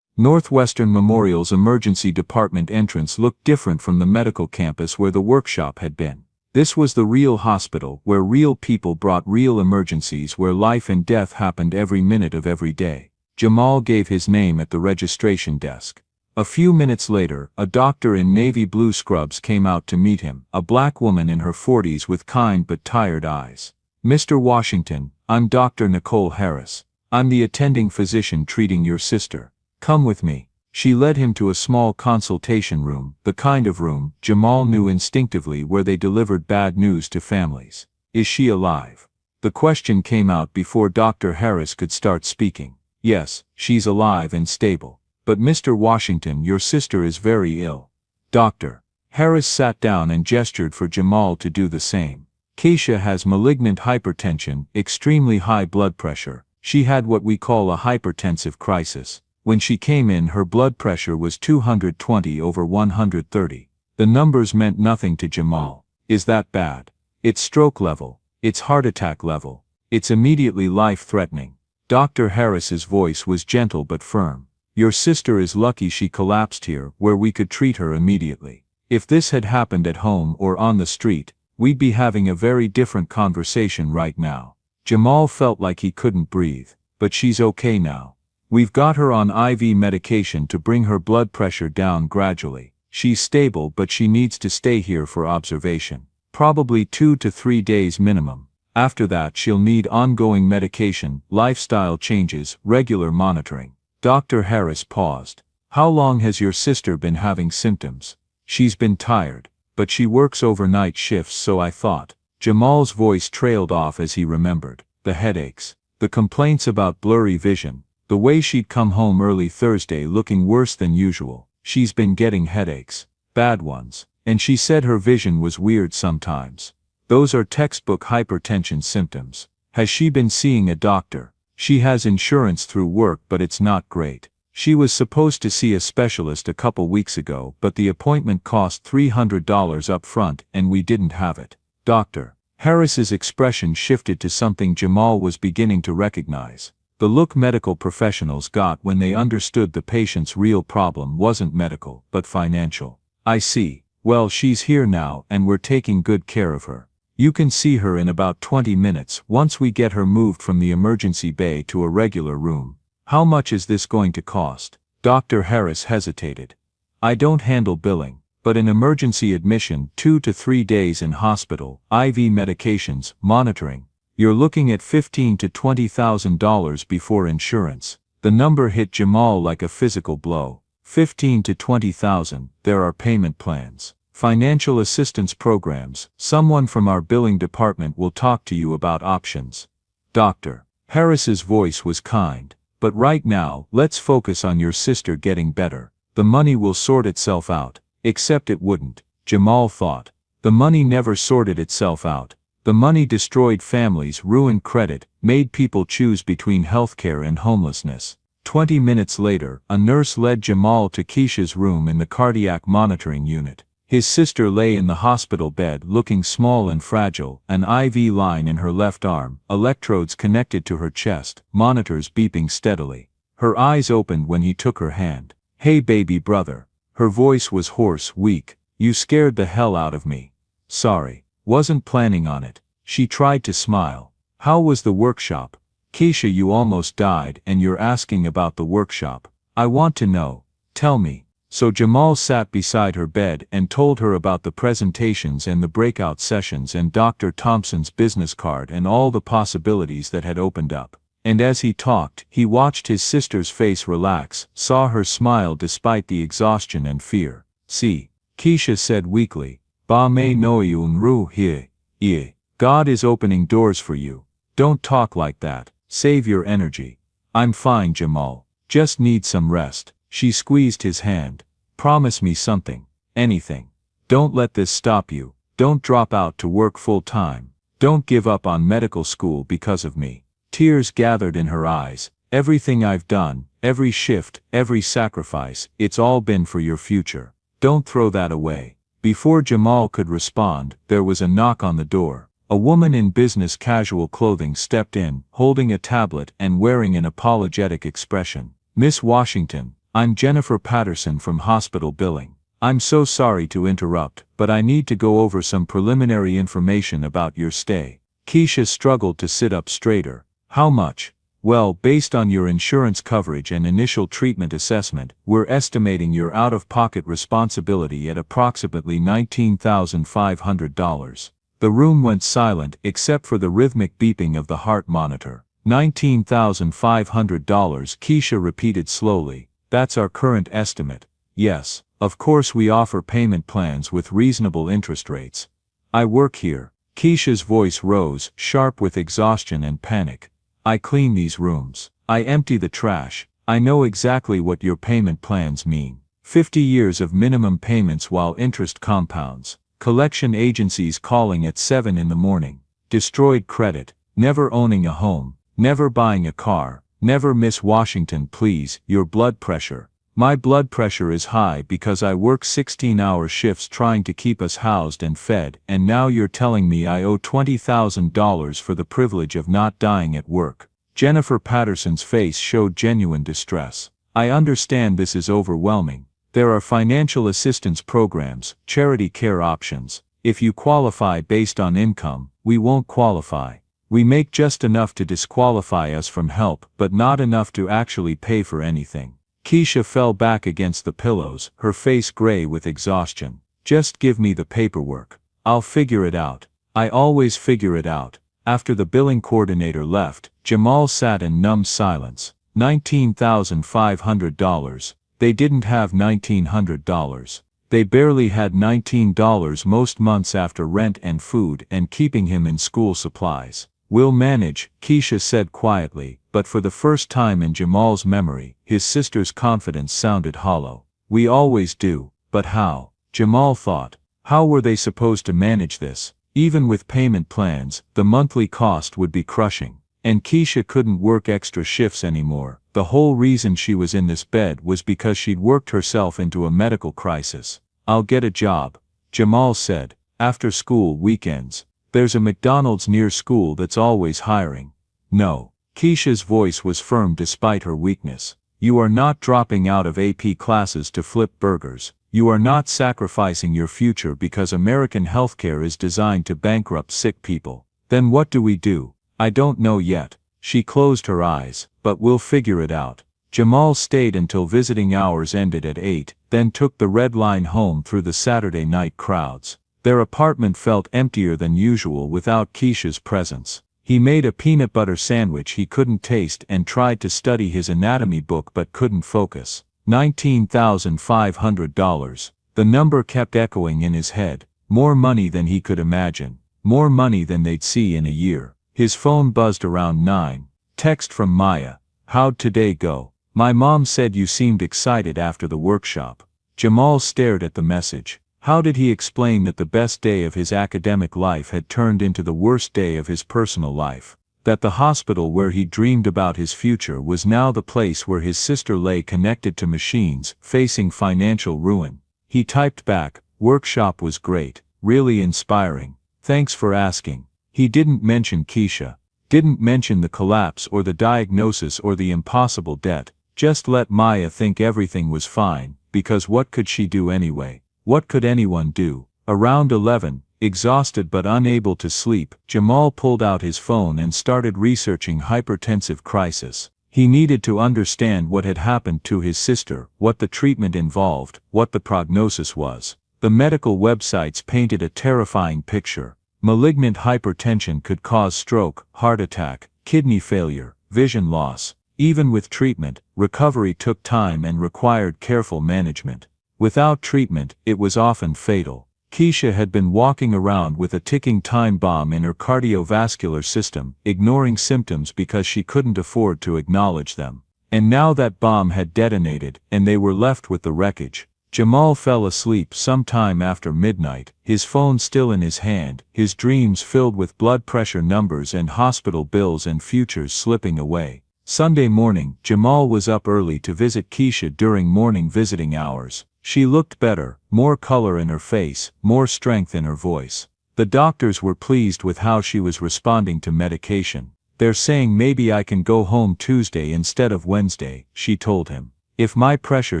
[SPEAKER 1] Northwestern Memorial's emergency department entrance looked different from the medical campus where the workshop had been. This was the real hospital, where real people brought real emergencies, where life and death happened every minute of every day. Jamal gave his name at the registration desk. A few minutes later, a doctor in navy blue scrubs came out to meet him, a black woman in her 40s with kind but tired eyes. "Mr. Washington, I'm Dr. Nicole Harris. I'm the attending physician treating your sister. Come with me." She led him to a small consultation room, the kind of room, Jamal knew instinctively, where they delivered bad news to families. "Is she alive?" The question came out before Dr. Harris could start speaking. "Yes, she's alive and stable. But Mr. Washington, your sister is very ill. Doctor. Harris sat down and gestured for Jamal to do the same. Keisha has malignant hypertension, extremely high blood pressure. She had what we call a hypertensive crisis. When she came in, her blood pressure was 220/130. The numbers meant nothing to Jamal. Is that bad? It's stroke level. It's heart attack level. It's immediately life-threatening. Dr. Harris's voice was gentle but firm. Your sister is lucky she collapsed here, where we could treat her immediately. If this had happened at home or on the street, we'd be having a very different conversation right now. Jamal felt like he couldn't breathe, but she's okay now. We've got her on IV medication to bring her blood pressure down gradually. She's stable, but she needs to stay here for observation. Probably 2 to 3 days minimum. After that she'll need ongoing medication, lifestyle changes, regular monitoring. Dr. Harris paused. How long has your sister been having symptoms? She's been tired, but she works overnight shifts, so I thought. Jamal's voice trailed off as he remembered. The headaches. The complaints about blurry vision. The way she'd come home early Thursday looking worse than usual. She's been getting headaches. Bad ones. And she said her vision was weird sometimes. Those are textbook hypertension symptoms. Has she been seeing a doctor? She has insurance through work, but it's not great. She was supposed to see a specialist a couple weeks ago, but the appointment cost $300 up front and we didn't have it. Dr. Harris's expression shifted to something Jamal was beginning to recognize. The look medical professionals got when they understood the patient's real problem wasn't medical, but financial. I see. Well, she's here now and we're taking good care of her. You can see her in about 20 minutes once we get her moved from the emergency bay to a regular room. How much is this going to cost? Dr. Harris hesitated. I don't handle billing, but an emergency admission, 2 to 3 days in hospital, IV medications, monitoring. You're looking at $15,000 to $20,000 before insurance. The number hit Jamal like a physical blow. $15,000 to $20,000, there are payment plans. Financial assistance programs. Someone from our billing department will talk to you about options. Dr. Harris's voice was kind. But right now, let's focus on your sister getting better. The money will sort itself out. Except it wouldn't, Jamal thought. The money never sorted itself out. The money destroyed families, ruined credit, made people choose between healthcare and homelessness. 20 minutes later, a nurse led Jamal to Keisha's room in the cardiac monitoring unit. His sister lay in the hospital bed looking small and fragile, an IV line in her left arm, electrodes connected to her chest, monitors beeping steadily. Her eyes opened when he took her hand. Hey baby brother. Her voice was hoarse, weak. You scared the hell out of me. Sorry. Wasn't planning on it. She tried to smile. How was the workshop? Keisha, you almost died and you're asking about the workshop. I want to know. Tell me. So Jamal sat beside her bed and told her about the presentations and the breakout sessions and Dr. Thompson's business card and all the possibilities that had opened up. And as he talked, he watched his sister's face relax, saw her smile despite the exhaustion and fear. See, Keisha said weakly, Ba me noyun ru he, ye. God is opening doors for you. Don't talk like that. Save your energy. I'm fine, Jamal. Just need some rest. She squeezed his hand. Promise me something. Anything. Don't let this stop you. Don't drop out to work full time. Don't give up on medical school because of me. Tears gathered in her eyes. Everything I've done, every shift, every sacrifice, it's all been for your future. Don't throw that away. Before Jamal could respond, there was a knock on the door. A woman in business casual clothing stepped in, holding a tablet and wearing an apologetic expression. Miss Washington, I'm Jennifer Patterson from hospital billing. I'm so sorry to interrupt, but I need to go over some preliminary information about your stay. Keisha struggled to sit up straighter. How much? Well, based on your insurance coverage and initial treatment assessment, we're estimating your out-of-pocket responsibility at approximately $19,500. The room went silent except for the rhythmic beeping of the heart monitor. $19,500, Keisha repeated slowly. That's our current estimate. Yes, of course we offer payment plans with reasonable interest rates. I work here. Keisha's voice rose, sharp with exhaustion and panic. I clean these rooms. I empty the trash. I know exactly what your payment plans mean. 50 years of minimum payments while interest compounds. Collection agencies calling at 7 in the morning. Destroyed credit. Never owning a home. Never buying a car. Never miss Washington, please. Your blood pressure. My blood pressure is high because I work 16-hour shifts trying to keep us housed and fed, and now you're telling me I owe $20,000 for the privilege of not dying at work. Jennifer Patterson's face showed genuine distress. I understand this is overwhelming. There are financial assistance programs, charity care options. If you qualify based on income, we won't qualify. We make just enough to disqualify us from help, but not enough to actually pay for anything. Keisha fell back against the pillows, her face gray with exhaustion. Just give me the paperwork. I'll figure it out. I always figure it out. After the billing coordinator left, Jamal sat in numb silence. $19,500. They didn't have $1,900. They barely had $19 most months after rent and food and keeping him in school supplies. We'll manage, Keisha said quietly, but for the first time in Jamal's memory, his sister's confidence sounded hollow. We always do, but how? Jamal thought. How were they supposed to manage this? Even with payment plans, the monthly cost would be crushing. And Keisha couldn't work extra shifts anymore. The whole reason she was in this bed was because she'd worked herself into a medical crisis. I'll get a job, Jamal said. After school weekends. There's a McDonald's near school that's always hiring. No. Keisha's voice was firm despite her weakness. You are not dropping out of AP classes to flip burgers. You are not sacrificing your future because American healthcare is designed to bankrupt sick people. Then what do we do? I don't know yet. She closed her eyes, but we'll figure it out. Jamal stayed until visiting hours ended at 8, then took the Red Line home through the Saturday night crowds. Their apartment felt emptier than usual without Keisha's presence. He made a peanut butter sandwich he couldn't taste and tried to study his anatomy book but couldn't focus. $19,500. The number kept echoing in his head. More money than he could imagine. More money than they'd see in a year. His phone buzzed around 9. Text from Maya. How'd today go? My mom said you seemed excited after the workshop. Jamal stared at the message. How did he explain that the best day of his academic life had turned into the worst day of his personal life? That the hospital where he dreamed about his future was now the place where his sister lay connected to machines, facing financial ruin? He typed back, workshop was great, really inspiring. Thanks for asking. He didn't mention Keisha. Didn't mention the collapse or the diagnosis or the impossible debt. Just let Maya think everything was fine, because what could she do anyway? What could anyone do? Around 11, exhausted but unable to sleep, Jamal pulled out his phone and started researching hypertensive crisis. He needed to understand what had happened to his sister, what the treatment involved, what the prognosis was. The medical websites painted a terrifying picture. Malignant hypertension could cause stroke, heart attack, kidney failure, vision loss. Even with treatment, recovery took time and required careful management. Without treatment, it was often fatal. Keisha had been walking around with a ticking time bomb in her cardiovascular system, ignoring symptoms because she couldn't afford to acknowledge them. And now that bomb had detonated, and they were left with the wreckage. Jamal fell asleep sometime after midnight, his phone still in his hand, his dreams filled with blood pressure numbers and hospital bills and futures slipping away. Sunday morning, Jamal was up early to visit Keisha during morning visiting hours. She looked better, more color in her face, more strength in her voice. The doctors were pleased with how she was responding to medication. They're saying maybe I can go home Tuesday instead of Wednesday, she told him. If my pressure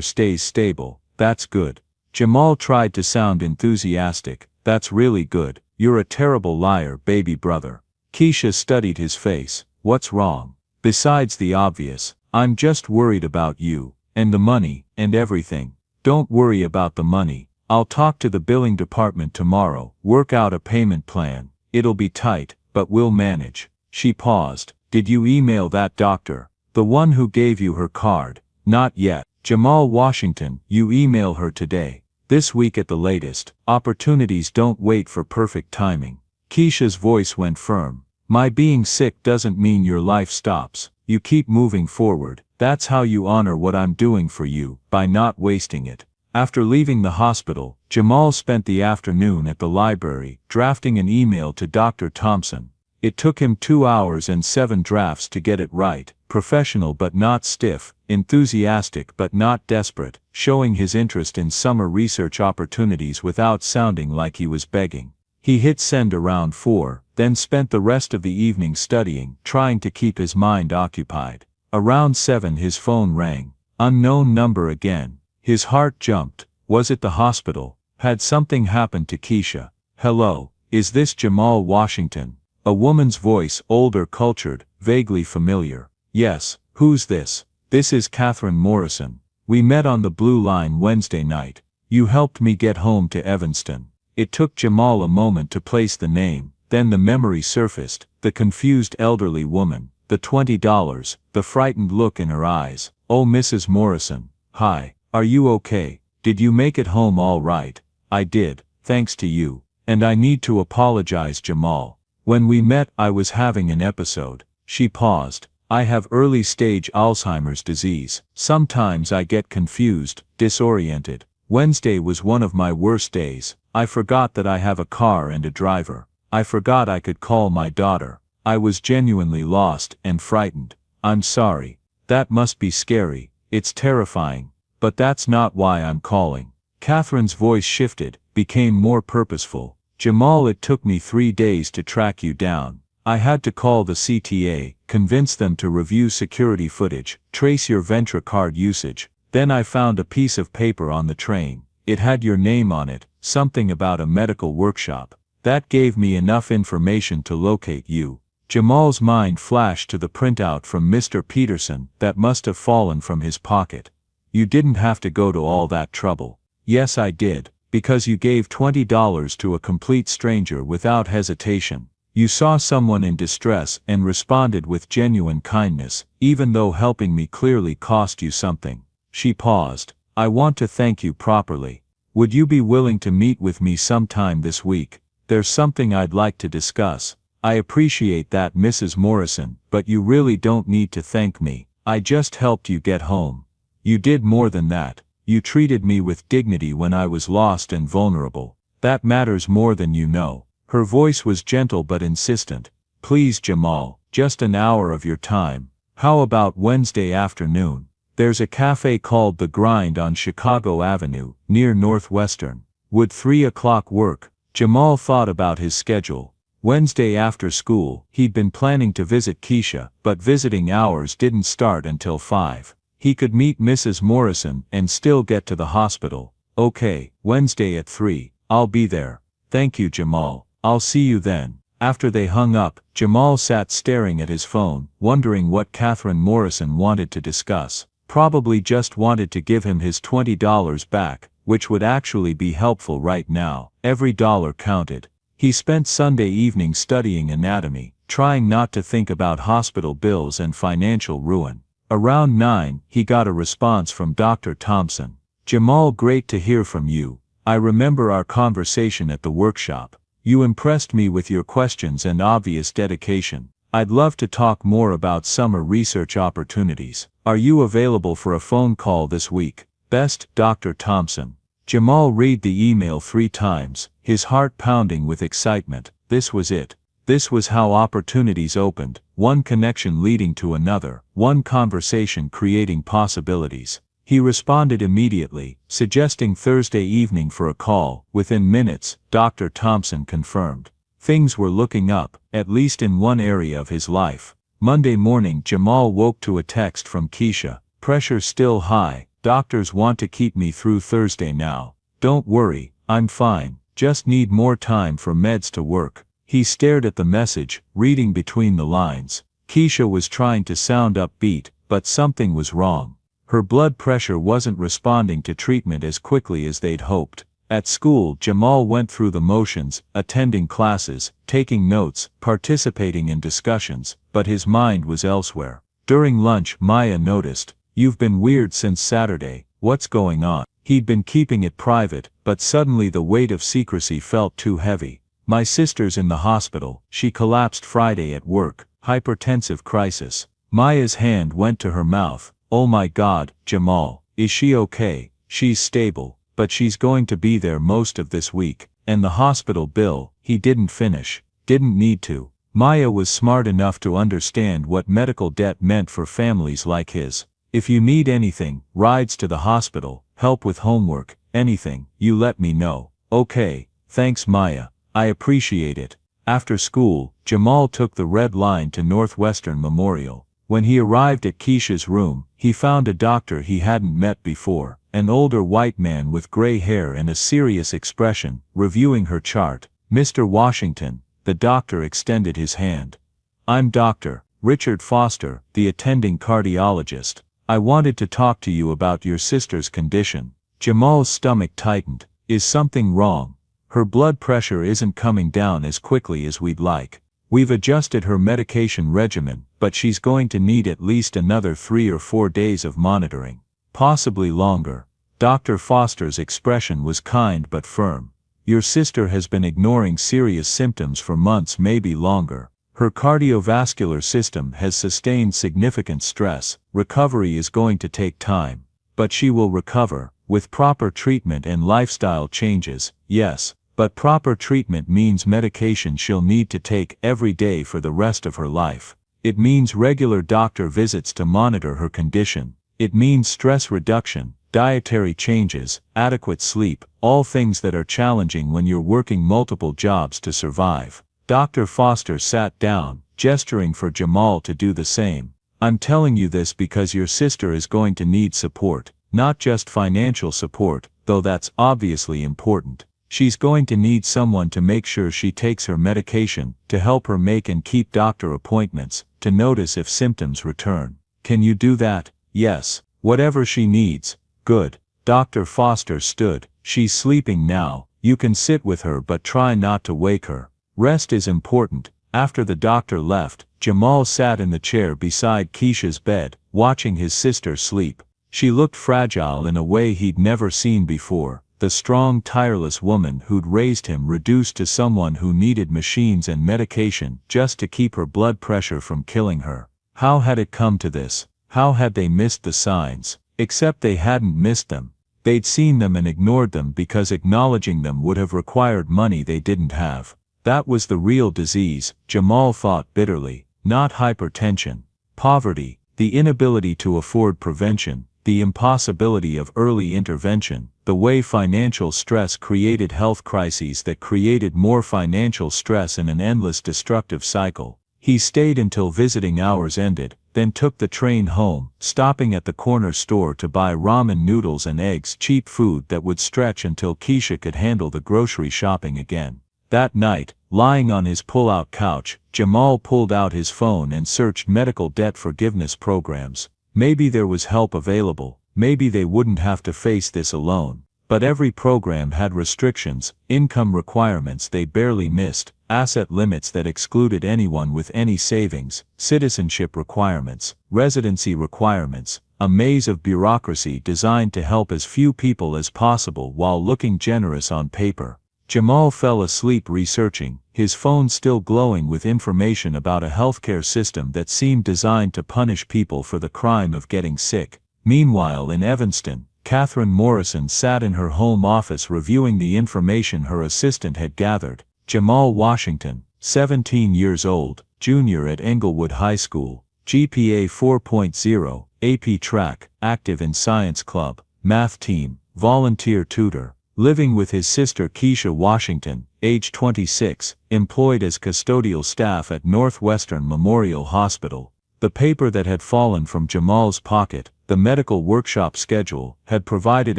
[SPEAKER 1] stays stable, that's good. Jamal tried to sound enthusiastic. That's really good. You're a terrible liar, baby brother. Keisha studied his face. What's wrong? Besides the obvious, I'm just worried about you, and the money, and everything. Don't worry about the money. I'll talk to the billing department tomorrow, work out a payment plan. It'll be tight, but we'll manage. She paused. Did you email that doctor? The one who gave you her card? Not yet. Jamal Washington, you email her today. This week at the latest. Opportunities don't wait for perfect timing. Keisha's voice went firm. My being sick doesn't mean your life stops. You keep moving forward. That's how you honor what I'm doing for you, by not wasting it. After leaving the hospital, Jamal spent the afternoon at the library, drafting an email to Dr. Thompson. It took him 2 hours and 7 drafts to get it right, professional but not stiff, enthusiastic but not desperate, showing his interest in summer research opportunities without sounding like he was begging. He hit send around 4, then spent the rest of the evening studying, trying to keep his mind occupied. Around 7 his phone rang. Unknown number again. His heart jumped. Was it the hospital? Had something happened to Keisha? Hello, is this Jamal Washington? A woman's voice, older, cultured, vaguely familiar. Yes, who's this? This is Catherine Morrison. We met on the Blue Line Wednesday night. You helped me get home to Evanston. It took Jamal a moment to place the name, then the memory surfaced, the confused elderly woman, the $20, the frightened look in her eyes. Oh, Mrs. Morrison. Hi. Are you okay? Did you make it home all right? I did, thanks to you. And I need to apologize, Jamal. When we met, I was having an episode. She paused. I have early-stage Alzheimer's disease. Sometimes I get confused, disoriented. Wednesday was one of my worst days. I forgot that I have a car and a driver. I forgot I could call my daughter. I was genuinely lost and frightened. I'm sorry. That must be scary. It's terrifying. But that's not why I'm calling. Catherine's voice shifted, became more purposeful. Jamal, it took me 3 days to track you down. I had to call the CTA, convince them to review security footage, trace your Ventra card usage. Then I found a piece of paper on the train. It had your name on it, something about a medical workshop. That gave me enough information to locate you. Jamal's mind flashed to the printout from Mr. Peterson that must have fallen from his pocket. You didn't have to go to all that trouble. Yes, I did, because you gave $20 to a complete stranger without hesitation. You saw someone in distress and responded with genuine kindness, even though helping me clearly cost you something. She paused. I want to thank you properly. Would you be willing to meet with me sometime this week? There's something I'd like to discuss. I appreciate that, Mrs. Morrison, but you really don't need to thank me. I just helped you get home. You did more than that. You treated me with dignity when I was lost and vulnerable. That matters more than you know. Her voice was gentle but insistent. Please, Jamal, just an hour of your time. How about Wednesday afternoon? There's a cafe called The Grind on Chicago Avenue, near Northwestern. Would 3 o'clock work? Jamal thought about his schedule. Wednesday after school, he'd been planning to visit Keisha, but visiting hours didn't start until 5. He could meet Mrs. Morrison and still get to the hospital. Okay, Wednesday at 3. I'll be there. Thank you, Jamal. I'll see you then. After they hung up, Jamal sat staring at his phone, wondering what Catherine Morrison wanted to discuss. Probably just wanted to give him his $20 back, which would actually be helpful right now. Every dollar counted. He spent Sunday evening studying anatomy, trying not to think about hospital bills and financial ruin. Around 9, he got a response from Dr. Thompson. Jamal, great to hear from you. I remember our conversation at the workshop. You impressed me with your questions and obvious dedication. I'd love to talk more about summer research opportunities. Are you available for a phone call this week? Best, Dr. Thompson. Jamal read the email 3 times, his heart pounding with excitement. This was it. This was how opportunities opened, one connection leading to another, one conversation creating possibilities. He responded immediately, suggesting Thursday evening for a call. Within minutes, Dr. Thompson confirmed. Things were looking up, at least in one area of his life. Monday morning, Jamal woke to a text from Keisha. Pressure still high. Doctors want to keep me through Thursday now. Don't worry, I'm fine. Just need more time for meds to work. He stared at the message, reading between the lines. Keisha was trying to sound upbeat, but something was wrong. Her blood pressure wasn't responding to treatment as quickly as they'd hoped. At school, Jamal went through the motions, attending classes, taking notes, participating in discussions, but his mind was elsewhere. During lunch, Maya noticed, "You've been weird since Saturday. What's going on?" He'd been keeping it private, but suddenly the weight of secrecy felt too heavy. "My sister's in the hospital. She collapsed Friday at work. Hypertensive crisis. Maya's hand went to her mouth. Oh my God, Jamal, is she okay? She's stable, but she's going to be there most of this week. And the hospital bill, he didn't finish. Didn't need to. Maya was smart enough to understand what medical debt meant for families like his. If you need anything, rides to the hospital, help with homework, anything, you let me know. Okay, thanks Maya, I appreciate it. After school, Jamal took the red line to Northwestern Memorial. When he arrived at Keisha's room, he found a doctor he hadn't met before, an older white man with gray hair and a serious expression, reviewing her chart. Mr. Washington, the doctor extended his hand. I'm Dr. Richard Foster, the attending cardiologist. I wanted to talk to you about your sister's condition. Jamal's stomach tightened. Is something wrong? Her blood pressure isn't coming down as quickly as we'd like. We've adjusted her medication regimen, but she's going to need at least another 3 or 4 days of monitoring. Possibly longer. Dr. Foster's expression was kind but firm. Your sister has been ignoring serious symptoms for months, maybe longer. Her cardiovascular system has sustained significant stress. Recovery is going to take time. But she will recover, with proper treatment and lifestyle changes, yes. But proper treatment means medication she'll need to take every day for the rest of her life. It means regular doctor visits to monitor her condition. It means stress reduction, dietary changes, adequate sleep, all things that are challenging when you're working multiple jobs to survive. Dr. Foster sat down, gesturing for Jamal to do the same. I'm telling you this because your sister is going to need support, not just financial support, though that's obviously important. She's going to need someone to make sure she takes her medication, to help her make and keep doctor appointments, to notice if symptoms return. Can you do that? Yes. Whatever she needs. Good. Dr. Foster stood. She's sleeping now. You can sit with her but try not to wake her. Rest is important. After the doctor left, Jamal sat in the chair beside Keisha's bed, watching his sister sleep. She looked fragile in a way he'd never seen before. The strong, tireless woman who'd raised him reduced to someone who needed machines and medication just to keep her blood pressure from killing her. How had it come to this? How had they missed the signs? Except they hadn't missed them. They'd seen them and ignored them because acknowledging them would have required money they didn't have. That was the real disease, Jamal thought bitterly. Not hypertension. Poverty, the inability to afford prevention, the impossibility of early intervention, the way financial stress created health crises that created more financial stress in an endless destructive cycle. He stayed until visiting hours ended, then took the train home, stopping at the corner store to buy ramen noodles and eggs, cheap food that would stretch until Keisha could handle the grocery shopping again. That night, lying on his pull-out couch, Jamal pulled out his phone and searched medical debt forgiveness programs. Maybe there was help available, maybe they wouldn't have to face this alone. But every program had restrictions, income requirements they barely missed, asset limits that excluded anyone with any savings, citizenship requirements, residency requirements, a maze of bureaucracy designed to help as few people as possible while looking generous on paper. Jamal fell asleep researching, his phone still glowing with information about a healthcare system that seemed designed to punish people for the crime of getting sick. Meanwhile in Evanston, Catherine Morrison sat in her home office reviewing the information her assistant had gathered. Jamal Washington, 17 years old, junior at Englewood High School, GPA 4.0, AP Track, active in science club, math team, volunteer tutor. Living with his sister Keisha Washington, age 26, employed as custodial staff at Northwestern Memorial Hospital. The paper that had fallen from Jamal's pocket, the medical workshop schedule, had provided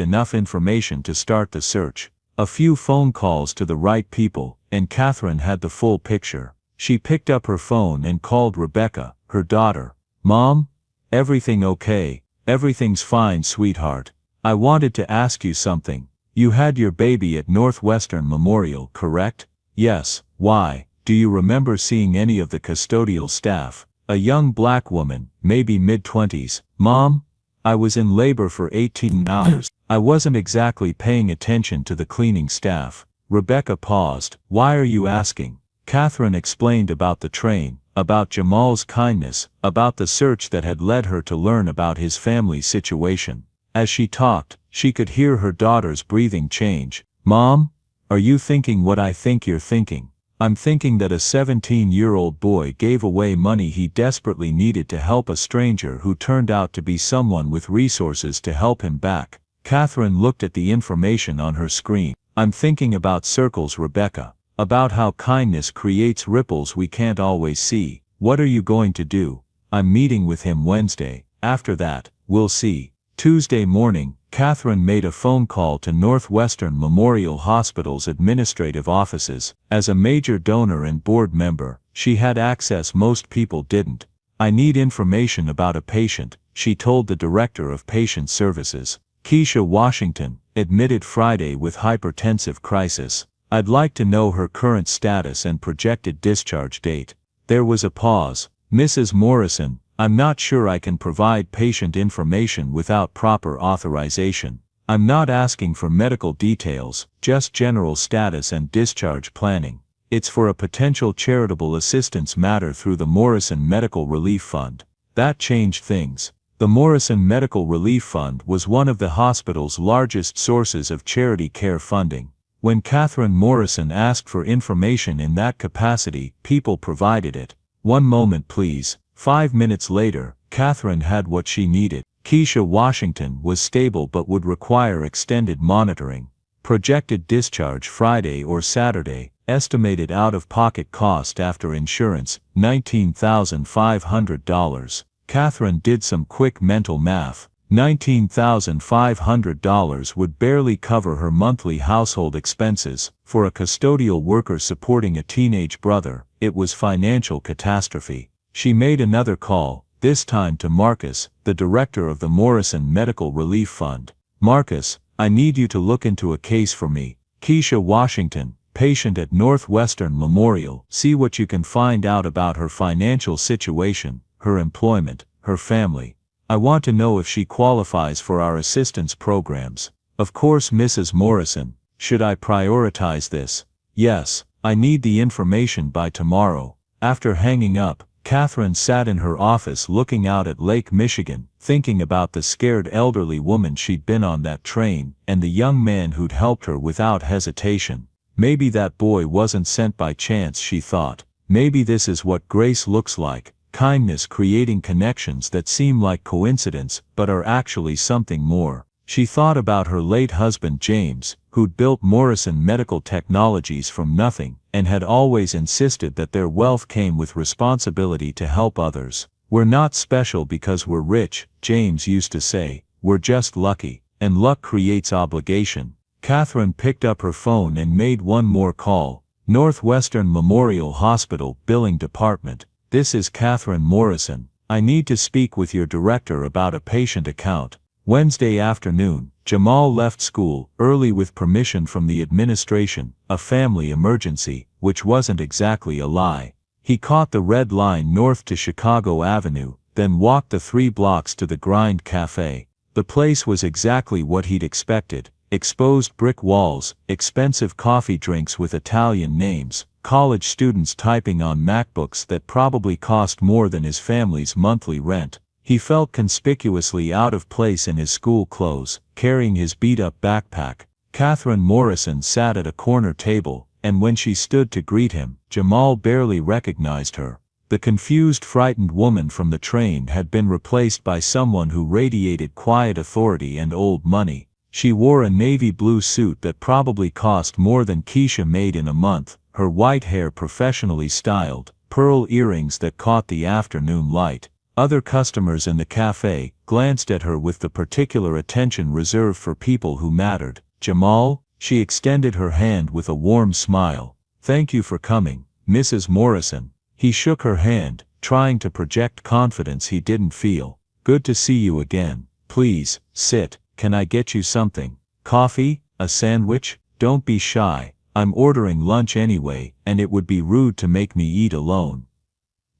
[SPEAKER 1] enough information to start the search. A few phone calls to the right people, and Catherine had the full picture. She picked up her phone and called Rebecca, her daughter. "Mom? Everything okay? Everything's fine, sweetheart. I wanted to ask you something. You had your baby at Northwestern Memorial, correct?" "Yes." "Why? Do you remember seeing any of the custodial staff?" "A young black woman, maybe mid-20s. "Mom? I was in labor for 18 hours. I wasn't exactly paying attention to the cleaning staff." Rebecca paused. "Why are you asking?" Catherine explained about the train. about Jamal's kindness, about the search that had led her to learn about his family's situation. As she talked, she could hear her daughter's breathing change. "Mom? Are you thinking what I think you're thinking? I'm thinking that a 17-year-old boy gave away money he desperately needed to help a stranger who turned out to be someone with resources to help him back." Catherine looked at the information on her screen. "I'm thinking about circles, Rebecca. About how kindness creates ripples we can't always see. What are you going to do?" "I'm meeting with him Wednesday. After that, we'll see." Tuesday morning, Catherine made a phone call to Northwestern Memorial Hospital's administrative offices. As a major donor and board member, she had access most people didn't. "I need information about a patient," she told the director of patient services. "Keisha Washington, admitted Friday with hypertensive crisis. I'd like to know her current status and projected discharge date." There was a pause. "Mrs. Morrison, I'm not sure I can provide patient information without proper authorization. I'm not asking for medical details, just general status and discharge planning. It's for a potential charitable assistance matter through the Morrison Medical Relief Fund." That changed things. The Morrison Medical Relief Fund was one of the hospital's largest sources of charity care funding. When Catherine Morrison asked for information in that capacity, people provided it. "One moment please." 5 minutes later, Catherine had what she needed. Keisha Washington was stable but would require extended monitoring. Projected discharge Friday or Saturday. Estimated out-of-pocket cost after insurance, $19,500. Catherine did some quick mental math. $19,500 would barely cover her monthly household expenses. For a custodial worker supporting a teenage brother, it was financial catastrophe. She made another call, this time to Marcus, the director of the Morrison Medical Relief Fund. "Marcus, I need you to look into a case for me. Keisha Washington, patient at Northwestern Memorial. See what you can find out about her financial situation, her employment, her family. I want to know if she qualifies for our assistance programs." "Of course, Mrs. Morrison. Should I prioritize this?" "Yes, I need the information by tomorrow." After hanging up, Catherine sat in her office looking out at Lake Michigan, thinking about the scared elderly woman she'd been on that train, and the young man who'd helped her without hesitation. Maybe that boy wasn't sent by chance, she thought. Maybe this is what grace looks like, kindness creating connections that seem like coincidence but are actually something more. She thought about her late husband James, who'd built Morrison Medical Technologies from nothing, and had always insisted that their wealth came with responsibility to help others. "We're not special because we're rich," James used to say, "we're just lucky, and luck creates obligation." Catherine picked up her phone and made one more call. "Northwestern Memorial Hospital Billing Department. This is Catherine Morrison. I need to speak with your director about a patient account." Wednesday afternoon, Jamal left school early with permission from the administration, a family emergency, which wasn't exactly a lie. He caught the red line north to Chicago Avenue, then walked the 3 blocks to the Grind Cafe. The place was exactly what he'd expected: exposed brick walls, expensive coffee drinks with Italian names, college students typing on MacBooks that probably cost more than his family's monthly rent. He felt conspicuously out of place in his school clothes, carrying his beat-up backpack. Catherine Morrison sat at a corner table, and when she stood to greet him, Jamal barely recognized her. The confused, frightened woman from the train had been replaced by someone who radiated quiet authority and old money. She wore a navy blue suit that probably cost more than Keisha made in a month, her white hair professionally styled, pearl earrings that caught the afternoon light. Other customers in the cafe glanced at her with the particular attention reserved for people who mattered. "Jamal?" She extended her hand with a warm smile. "Thank you for coming, Mrs. Morrison." He shook her hand, trying to project confidence he didn't feel. "Good to see you again. Please, sit. Can I get you something? Coffee? A sandwich? Don't be shy. I'm ordering lunch anyway, and it would be rude to make me eat alone."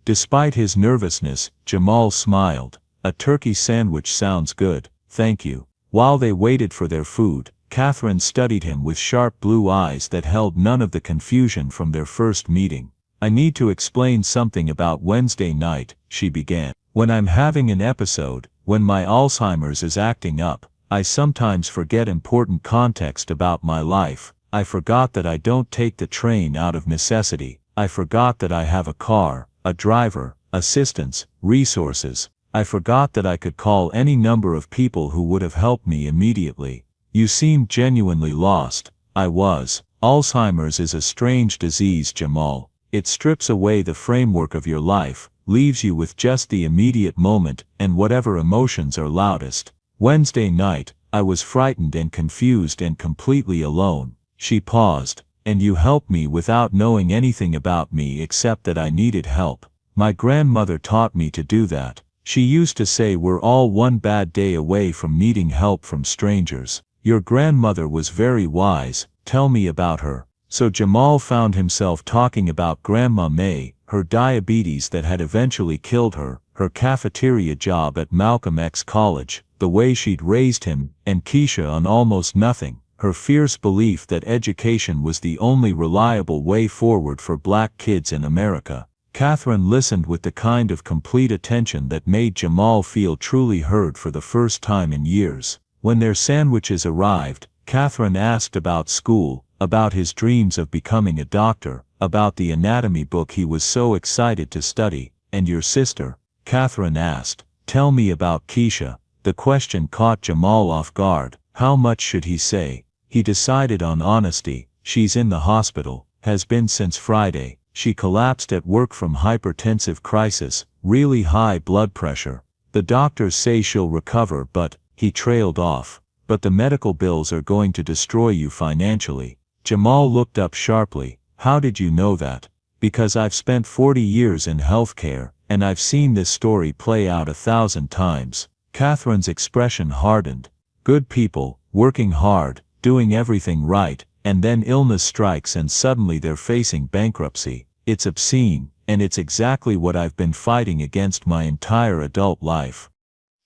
[SPEAKER 1] Despite his nervousness, Jamal smiled. "A turkey sandwich sounds good, thank you." While they waited for their food, Catherine studied him with sharp blue eyes that held none of the confusion from their first meeting. I need to explain something about Wednesday night, she began. When I'm having an episode, when my Alzheimer's is acting up, I sometimes forget important context about my life. I forgot that I don't take the train out of necessity. I forgot that I have a car, a driver, assistance, resources. I forgot that I could call any number of people who would have helped me immediately. You seemed genuinely lost. I was. Alzheimer's is a strange disease, Jamal. It strips away the framework of your life, leaves you with just the immediate moment and whatever emotions are loudest. Wednesday night, I was frightened and confused and completely alone. She paused. And you helped me without knowing anything about me except that I needed help. My grandmother taught me to do that. She used to say we're all one bad day away from needing help from strangers. Your grandmother was very wise. Tell me about her. So Jamal found himself talking about Grandma May, her diabetes that had eventually killed her, her cafeteria job at Malcolm X College, the way she'd raised him, and Keisha on almost nothing, her fierce belief that education was the only reliable way forward for black kids in America. Catherine listened with the kind of complete attention that made Jamal feel truly heard for the first time in years. When their sandwiches arrived, Catherine asked about school, about his dreams of becoming a doctor, about the anatomy book he was so excited to study. And your sister? Catherine asked. Tell me about Keisha. The question caught Jamal off guard. How much should he say? He decided on honesty. She's in the hospital, has been since Friday. She collapsed at work from hypertensive crisis, really high blood pressure. The doctors say she'll recover, but, he trailed off. But the medical bills are going to destroy you financially. Jamal looked up sharply. How did you know that? Because I've spent 40 years in healthcare, and I've seen this story play out 1,000 times. Catherine's expression hardened. Good people, working hard, doing everything right, and then illness strikes and suddenly they're facing bankruptcy. It's obscene, and it's exactly what I've been fighting against my entire adult life.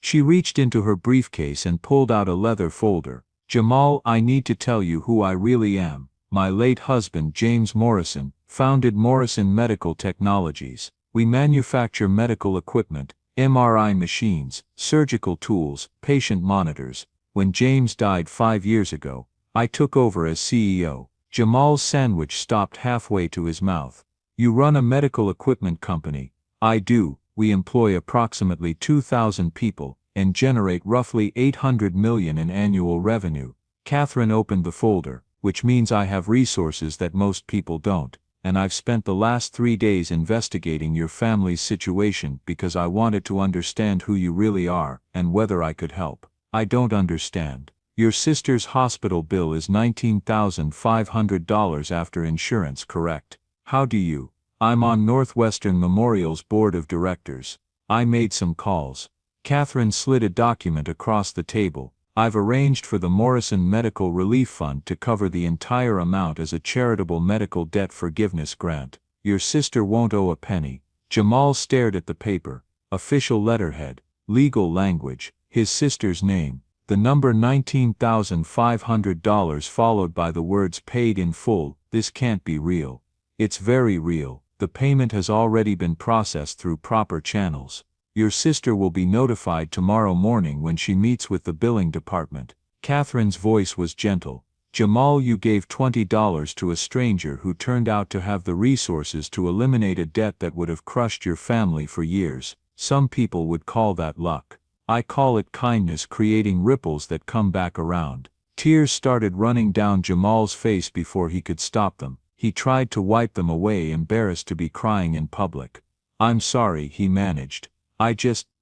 [SPEAKER 1] She reached into her briefcase and pulled out a leather folder. Jamal, I need to tell you who I really am. My late husband, James Morrison, founded Morrison Medical Technologies. We manufacture medical equipment, MRI machines, surgical tools, patient monitors. When James died 5 years ago, I took over as CEO. Jamal's sandwich stopped halfway to his mouth. You run a medical equipment company. I do. We employ approximately 2,000 people and generate roughly $800 million in annual revenue. Catherine opened the folder, which means I have resources that most people don't, and I've spent the last 3 days investigating your family's situation because I wanted to understand who you really are and whether I could help. I don't understand. Your sister's hospital bill is $19,500 after insurance, correct? How do you? I'm on Northwestern Memorial's board of directors. I made some calls. Catherine slid a document across the table. I've arranged for the Morrison Medical Relief Fund to cover the entire amount as a charitable medical debt forgiveness grant. Your sister won't owe a penny. Jamal stared at the paper. Official letterhead, legal language, his sister's name, the number $19,500 followed by the words paid in full. This can't be real. It's very real. The payment has already been processed through proper channels. Your sister will be notified tomorrow morning when she meets with the billing department. Catherine's voice was gentle. Jamal, you gave $20 to a stranger who turned out to have the resources to eliminate a debt that would have crushed your family for years. Some people would call that luck. I call it kindness creating ripples that come back around. Tears started running down Jamal's face before he could stop them. He tried to wipe them away, embarrassed to be crying in public. I'm sorry, he managed.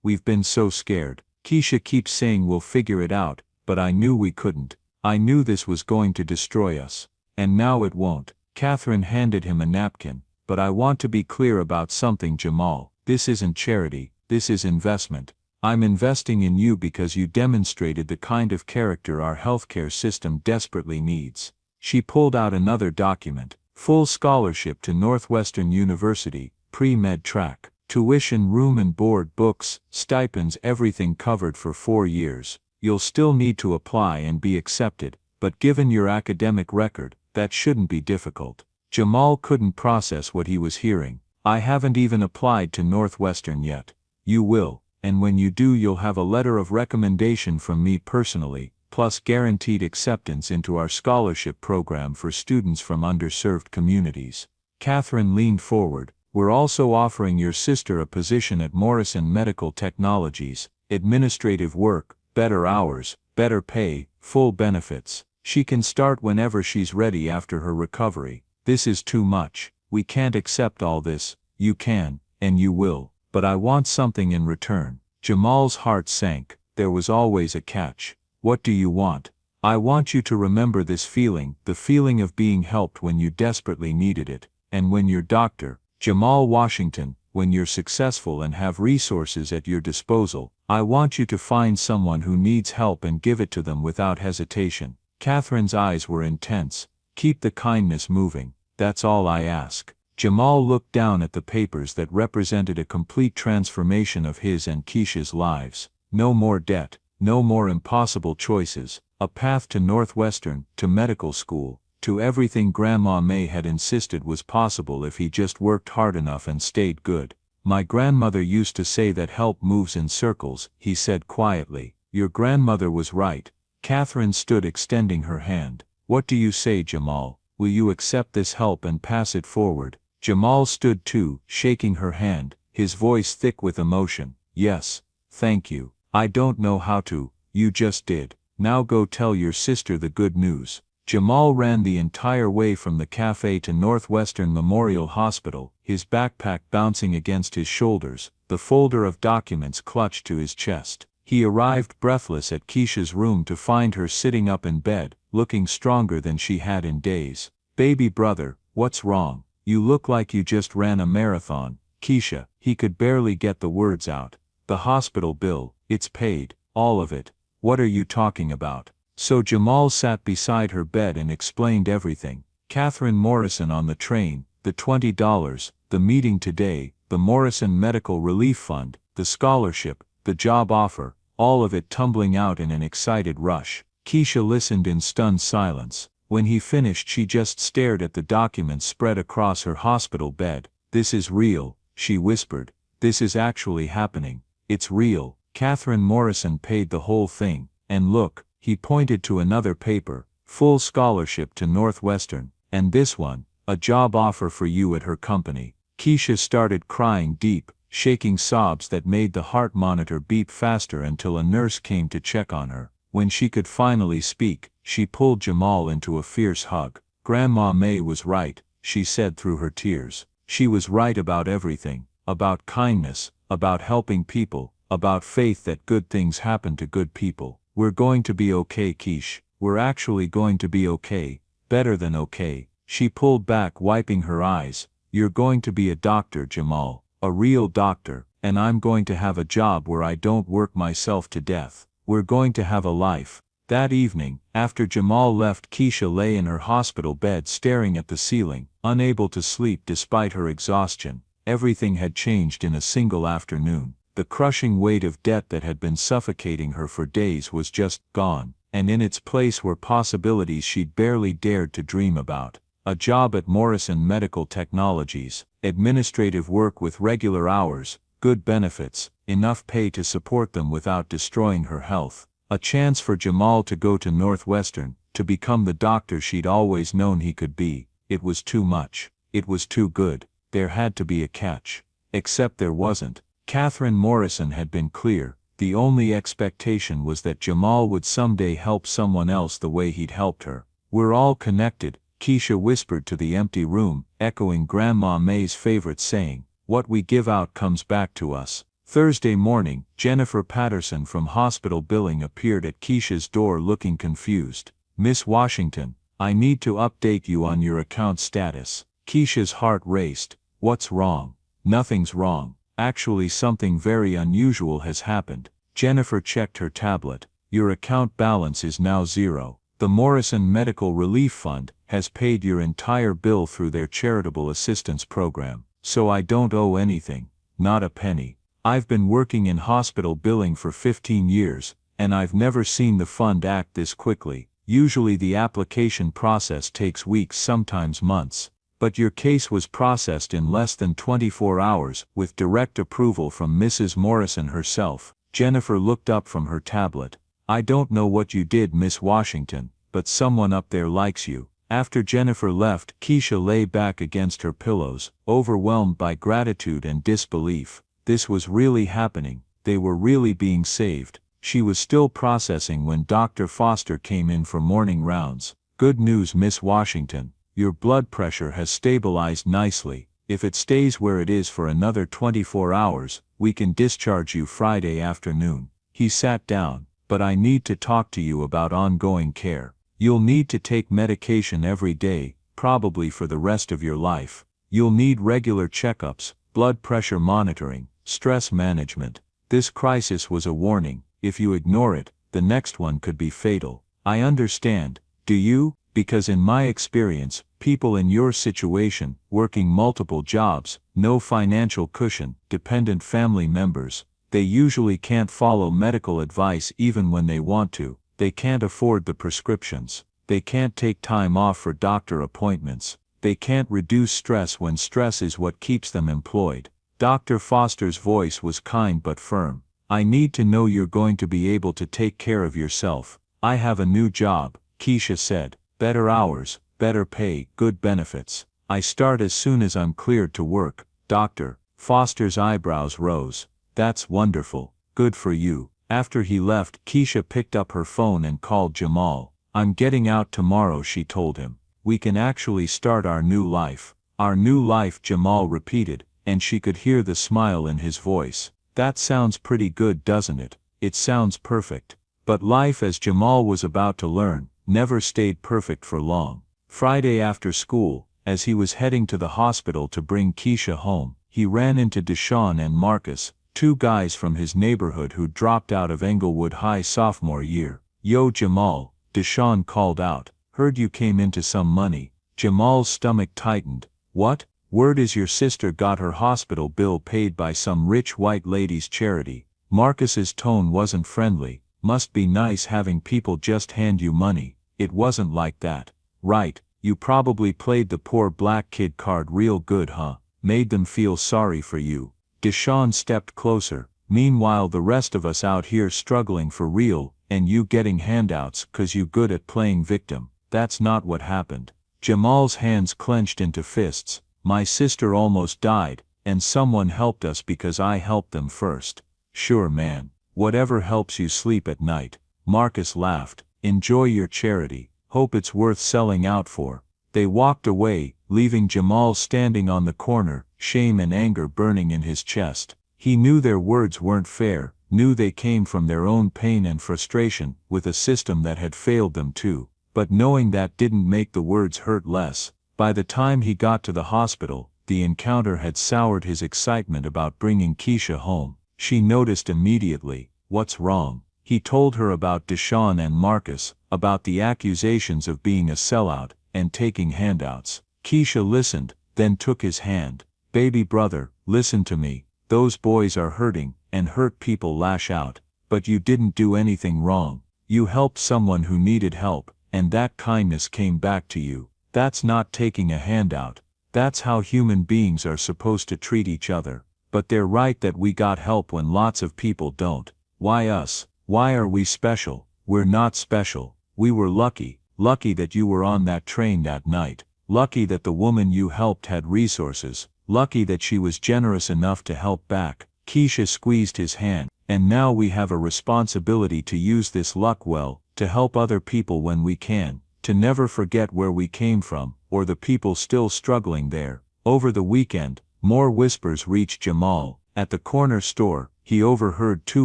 [SPEAKER 1] We've been so scared. Keisha keeps saying we'll figure it out, but I knew we couldn't. I knew this was going to destroy us. And now it won't. Catherine handed him a napkin. But I want to be clear about something, Jamal. This isn't charity, this is investment. I'm investing in you because you demonstrated the kind of character our healthcare system desperately needs. She pulled out another document. Full scholarship to Northwestern University, pre-med track, tuition, room and board, books, stipends, everything covered for 4 years. You'll still need to apply and be accepted, but given your academic record, that shouldn't be difficult. Jamal couldn't process what he was hearing. I haven't even applied to Northwestern yet. You will, and when you do you'll have a letter of recommendation from me personally, plus guaranteed acceptance into our scholarship program for students from underserved communities. Catherine leaned forward. We're also offering your sister a position at Morrison Medical Technologies, administrative work, better hours, better pay, full benefits. She can start whenever she's ready after her recovery. This is too much. We can't accept all this. You can, and you will, but I want something in return. Jamal's heart sank. There was always a catch. What do you want? I want you to remember this feeling, the feeling of being helped when you desperately needed it, and when your doctor, Jamal Washington, when you're successful and have resources at your disposal. I want you to find someone who needs help and give it to them without hesitation. Catherine's eyes were intense. Keep the kindness moving. That's all I ask. Jamal looked down at the papers that represented a complete transformation of his and Keisha's lives. No more debt, no more impossible choices, a path to Northwestern, to medical school, to everything Grandma May had insisted was possible if he just worked hard enough and stayed good. My grandmother used to say that help moves in circles, he said quietly. Your grandmother was right. Catherine stood extending her hand. What do you say, Jamal? Will you accept this help and pass it forward? Jamal stood too, shaking her hand, his voice thick with emotion. Yes, thank you. I don't know how to, you just did. Now go tell your sister the good news. Jamal ran the entire way from the cafe to Northwestern Memorial Hospital, his backpack bouncing against his shoulders, the folder of documents clutched to his chest. He arrived breathless at Keisha's room to find her sitting up in bed, looking stronger than she had in days. Baby brother, what's wrong? You look like you just ran a marathon. Keisha, he could barely get the words out. The hospital bill, it's paid, all of it. What are you talking about? So Jamal sat beside her bed and explained everything. Catherine Morrison on the train, the $20, the meeting today, the Morrison Medical Relief Fund, the scholarship, the job offer, all of it tumbling out in an excited rush. Keisha listened in stunned silence. When he finished she just stared at the documents spread across her hospital bed. This is real, she whispered. This is actually happening. It's real. Catherine Morrison paid the whole thing. And look, he pointed to another paper, full scholarship to Northwestern, and this one, a job offer for you at her company. Keisha started crying deep, shaking sobs that made the heart monitor beep faster until a nurse came to check on her. When she could finally speak, she pulled Jamal into a fierce hug. Grandma May was right, she said through her tears. She was right about everything, about kindness, about helping people, about faith that good things happen to good people. We're going to be okay, Keish. We're actually going to be okay, better than okay. She pulled back, wiping her eyes. You're going to be a doctor, Jamal, a real doctor, and I'm going to have a job where I don't work myself to death. We're going to have a life. That evening, after Jamal left, Keisha lay in her hospital bed staring at the ceiling, unable to sleep despite her exhaustion. Everything had changed in a single afternoon. The crushing weight of debt that had been suffocating her for days was just gone, and in its place were possibilities she'd barely dared to dream about. A job at Morrison Medical Technologies, administrative work with regular hours, good benefits, enough pay to support them without destroying her health. A chance for Jamal to go to Northwestern, to become the doctor she'd always known he could be. It was too much. It was too good. There had to be a catch. Except there wasn't. Catherine Morrison had been clear. The only expectation was that Jamal would someday help someone else the way he'd helped her. We're all connected, Keisha whispered to the empty room, echoing Grandma May's favorite saying. What we give out comes back to us. Thursday morning, Jennifer Patterson from hospital billing appeared at Keisha's door looking confused. Miss Washington, I need to update you on your account status. Keisha's heart raced. What's wrong? Nothing's wrong. Actually, something very unusual has happened. Jennifer checked her tablet. Your account balance is now 0. The Morrison Medical Relief Fund has paid your entire bill through their charitable assistance program, so I don't owe anything, not a penny. I've been working in hospital billing for 15 years, and I've never seen the fund act this quickly. Usually the application process takes weeks, sometimes months. But your case was processed in less than 24 hours, with direct approval from Mrs. Morrison herself. Jennifer looked up from her tablet. I don't know what you did, Miss Washington, but someone up there likes you. After Jennifer left, Keisha lay back against her pillows, overwhelmed by gratitude and disbelief. This was really happening. They were really being saved. She was still processing when Dr. Foster came in for morning rounds. Good news, Miss Washington. Your blood pressure has stabilized nicely. If it stays where it is for another 24 hours, we can discharge you Friday afternoon. He sat down. But I need to talk to you about ongoing care. You'll need to take medication every day, probably for the rest of your life. You'll need regular checkups, blood pressure monitoring, stress management. This crisis was a warning. If you ignore it, the next one could be fatal. I understand. Do you? Because in my experience, people in your situation, working multiple jobs, no financial cushion, dependent family members, they usually can't follow medical advice even when they want to. They can't afford the prescriptions. They can't take time off for doctor appointments. They can't reduce stress when stress is what keeps them employed. Dr. Foster's voice was kind but firm. I need to know you're going to be able to take care of yourself. I have a new job, Keisha said. Better hours, better pay, good benefits. I start as soon as I'm cleared to work. Dr. Foster's eyebrows rose. That's wonderful. Good for you. After he left, Keisha picked up her phone and called Jamal. I'm getting out tomorrow, she told him. We can actually start our new life. Our new life, Jamal repeated, and she could hear the smile in his voice. That sounds pretty good, doesn't it? It sounds perfect. But life, as Jamal was about to learn, never stayed perfect for long. Friday after school, as he was heading to the hospital to bring Keisha home, he ran into Deshaun and Marcus, two guys from his neighborhood who dropped out of Englewood High sophomore year. Yo, Jamal, Deshaun called out. Heard you came into some money. Jamal's stomach tightened. What? Word is your sister got her hospital bill paid by some rich white lady's charity. Marcus's tone wasn't friendly. Must be nice having people just hand you money. It wasn't like that. Right, you probably played the poor black kid card real good, huh? Made them feel sorry for you. Deshaun stepped closer. Meanwhile, the rest of us out here struggling for real, and you getting handouts 'cause you good at playing victim. That's not what happened. Jamal's hands clenched into fists. My sister almost died, and someone helped us because I helped them first. Sure, man. Whatever helps you sleep at night. Marcus laughed. Enjoy your charity. Hope it's worth selling out for. They walked away, leaving Jamal standing on the corner, shame and anger burning in his chest. He knew their words weren't fair, knew they came from their own pain and frustration, with a system that had failed them too. But knowing that didn't make the words hurt less. By the time he got to the hospital, the encounter had soured his excitement about bringing Keisha home. She noticed immediately. What's wrong? He told her about Deshaun and Marcus, about the accusations of being a sellout, and taking handouts. Keisha listened, then took his hand. Baby brother, listen to me. Those boys are hurting, and hurt people lash out. But you didn't do anything wrong. You helped someone who needed help, and that kindness came back to you. That's not taking a handout. That's how human beings are supposed to treat each other. But they're right that we got help when lots of people don't. Why us? Why are we special? We're not special. We were lucky. Lucky that you were on that train that night. Lucky that the woman you helped had resources. Lucky that she was generous enough to help back. Keisha squeezed his hand. And now we have a responsibility to use this luck well, to help other people when we can. To never forget where we came from, or the people still struggling there. Over the weekend, more whispers reached Jamal. At the corner store, he overheard two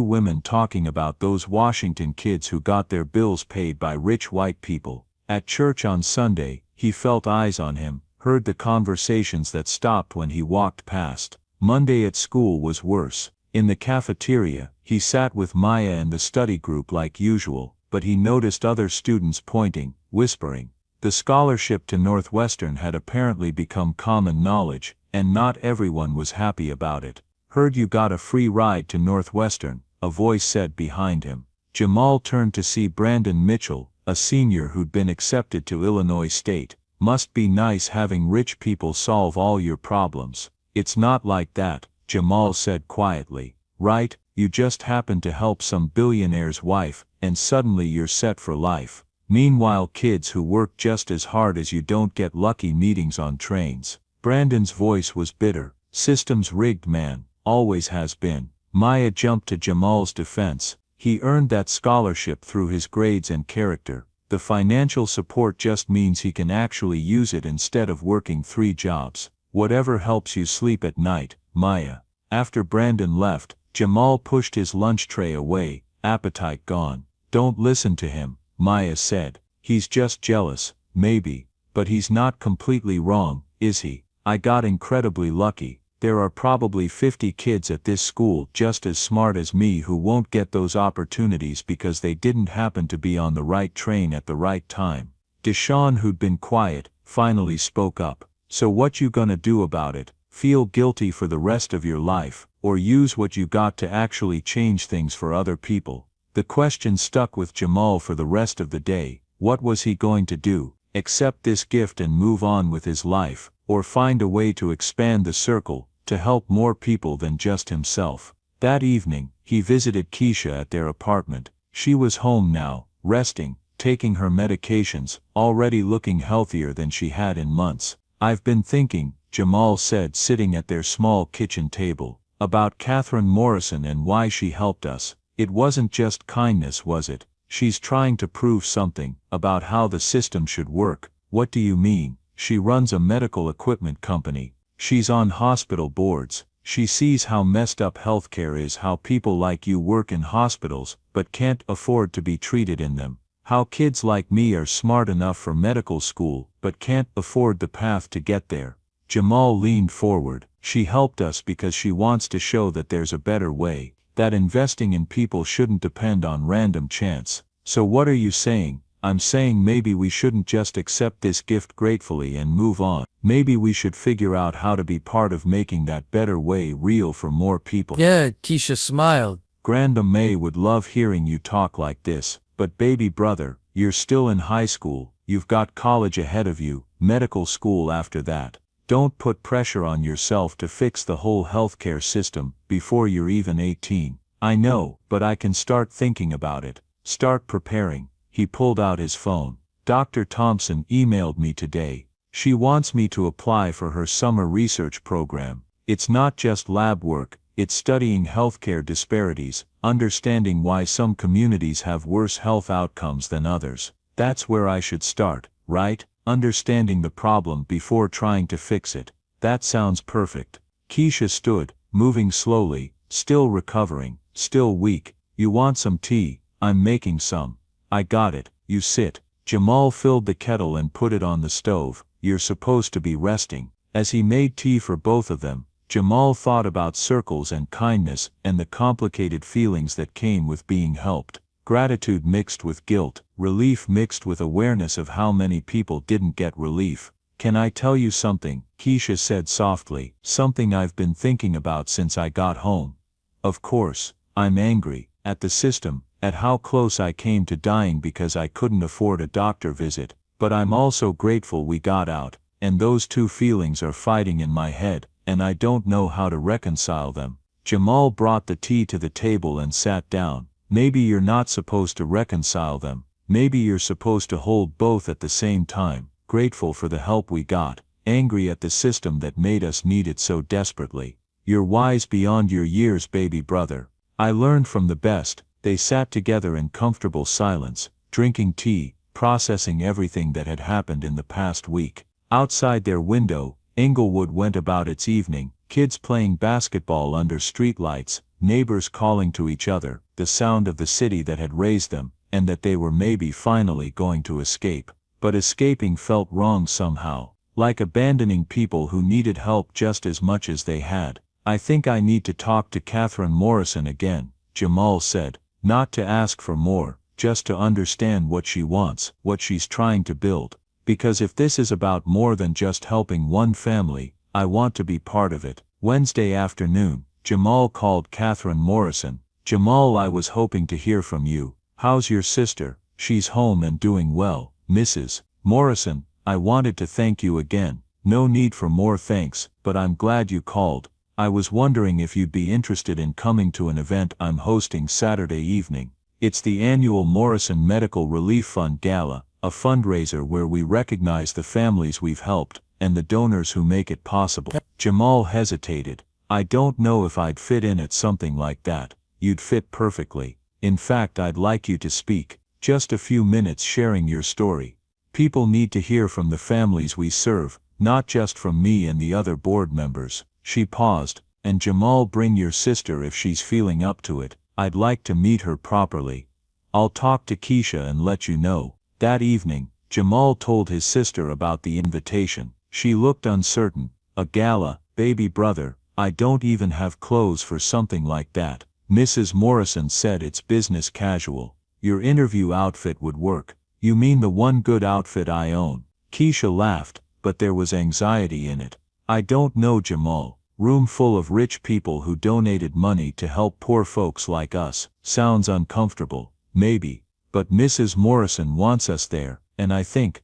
[SPEAKER 1] women talking about those Washington kids who got their bills paid by rich white people. At church on Sunday, he felt eyes on him, heard the conversations that stopped when he walked past. Monday at school was worse. In the cafeteria, he sat with Maya and the study group like usual, but he noticed other students pointing, whispering. The scholarship to Northwestern had apparently become common knowledge, and not everyone was happy about it. Heard you got a free ride to Northwestern, a voice said behind him. Jamal turned to see Brandon Mitchell, a senior who'd been accepted to Illinois State. Must be nice having rich people solve all your problems. It's not like that, Jamal said quietly. Right, you just happen to help some billionaire's wife, and suddenly you're set for life. Meanwhile, kids who work just as hard as you don't get lucky meetings on trains. Brandon's voice was bitter. Systems rigged, man, always has been. Maya jumped to Jamal's defense. He earned that scholarship through his grades and character. The financial support just means he can actually use it instead of working 3 jobs. Whatever helps you sleep at night, Maya. After Brandon left, Jamal pushed his lunch tray away, appetite gone. Don't listen to him, Maya said. He's just jealous, maybe, but he's not completely wrong, is he? I got incredibly lucky. There are probably 50 kids at this school just as smart as me who won't get those opportunities because they didn't happen to be on the right train at the right time. Deshawn, who'd been quiet, finally spoke up. So what you gonna do about it? Feel guilty for the rest of your life, or use what you got to actually change things for other people? The question stuck with Jamal for the rest of the day. What was he going to do? Accept this gift and move on with his life, or find a way to expand the circle, to help more people than just himself? That evening, he visited Keisha at their apartment. She was home now, resting, taking her medications, already looking healthier than she had in months. I've been thinking, Jamal said, sitting at their small kitchen table, about Catherine Morrison and why she helped us. It wasn't just kindness, was it? She's trying to prove something, about how the system should work. What do you mean? She runs a medical equipment company. She's on hospital boards. She sees how messed up healthcare is, how people like you work in hospitals, but can't afford to be treated in them. How kids like me are smart enough for medical school, but can't afford the path to get there. Jamal leaned forward. She helped us because she wants to show that there's a better way, that investing in people shouldn't depend on random chance. So what are you saying? I'm saying maybe we shouldn't just accept this gift gratefully and move on. Maybe we should figure out how to be part of making that better way real for more people.
[SPEAKER 2] Yeah, Keisha smiled.
[SPEAKER 1] Grandma May would love hearing you talk like this, but baby brother, you're still in high school, you've got college ahead of you, medical school after that. Don't put pressure on yourself to fix the whole healthcare system before you're even 18. I know, but I can start thinking about it. Start preparing. He pulled out his phone. Dr. Thompson emailed me today. She wants me to apply for her summer research program. It's not just lab work, it's studying healthcare disparities, understanding why some communities have worse health outcomes than others. That's where I should start, right? Understanding the problem before trying to fix it. That sounds perfect. Keisha stood, moving slowly, still recovering, still weak. You want some tea? I'm making some. I got it. You sit. Jamal filled the kettle and put it on the stove. You're supposed to be resting. As he made tea for both of them, Jamal thought about circles and kindness and the complicated feelings that came with being helped. Gratitude mixed with guilt, relief mixed with awareness of how many people didn't get relief. Can I tell you something? Keisha said softly. Something I've been thinking about since I got home. Of course, I'm angry at the system, at how close I came to dying because I couldn't afford a doctor visit, but I'm also grateful we got out, and those two feelings are fighting in my head, and I don't know how to reconcile them. Jamal brought the tea to the table and sat down. Maybe you're not supposed to reconcile them. Maybe you're supposed to hold both at the same time. Grateful for the help we got, angry at the system that made us need it so desperately. You're wise beyond your years, baby brother. I learned from the best. They sat together in comfortable silence, drinking tea, processing everything that had happened in the past week. Outside their window, Inglewood went about its evening, kids playing basketball under streetlights, neighbors calling to each other, the sound of the city that had raised them, and that they were maybe finally going to escape. But escaping felt wrong somehow, like abandoning people who needed help just as much as they had. I think I need to talk to Catherine Morrison again, Jamal said, not to ask for more, just to understand what she wants, what she's trying to build. Because if this is about more than just helping one family, I want to be part of it. Wednesday afternoon, Jamal called Catherine Morrison. Jamal, I was hoping to hear from you. How's your sister? She's home and doing well. Mrs. Morrison, I wanted to thank you again. No need for more thanks, but I'm glad you called. I was wondering if you'd be interested in coming to an event I'm hosting Saturday evening. It's the annual Morrison Medical Relief Fund Gala, a fundraiser where we recognize the families we've helped, and the donors who make it possible. Jamal hesitated. I don't know if I'd fit in at something like that. You'd fit perfectly. In fact, I'd like you to speak. Just a few minutes sharing your story. People need to hear from the families we serve, not just from me and the other board members. She paused. And Jamal, bring your sister if she's feeling up to it. I'd like to meet her properly. I'll talk to Keisha and let you know. That evening, Jamal told his sister about the invitation. She looked uncertain. A gala, baby brother, I don't even have clothes for something like that. Mrs. Morrison said it's business casual. Your interview outfit would work. You mean the one good outfit I own? Keisha laughed, but there was anxiety in it. I don't know, Jamal. Room full of rich people who donated money to help poor folks like us. Sounds uncomfortable, maybe. But Mrs. Morrison wants us there, and I think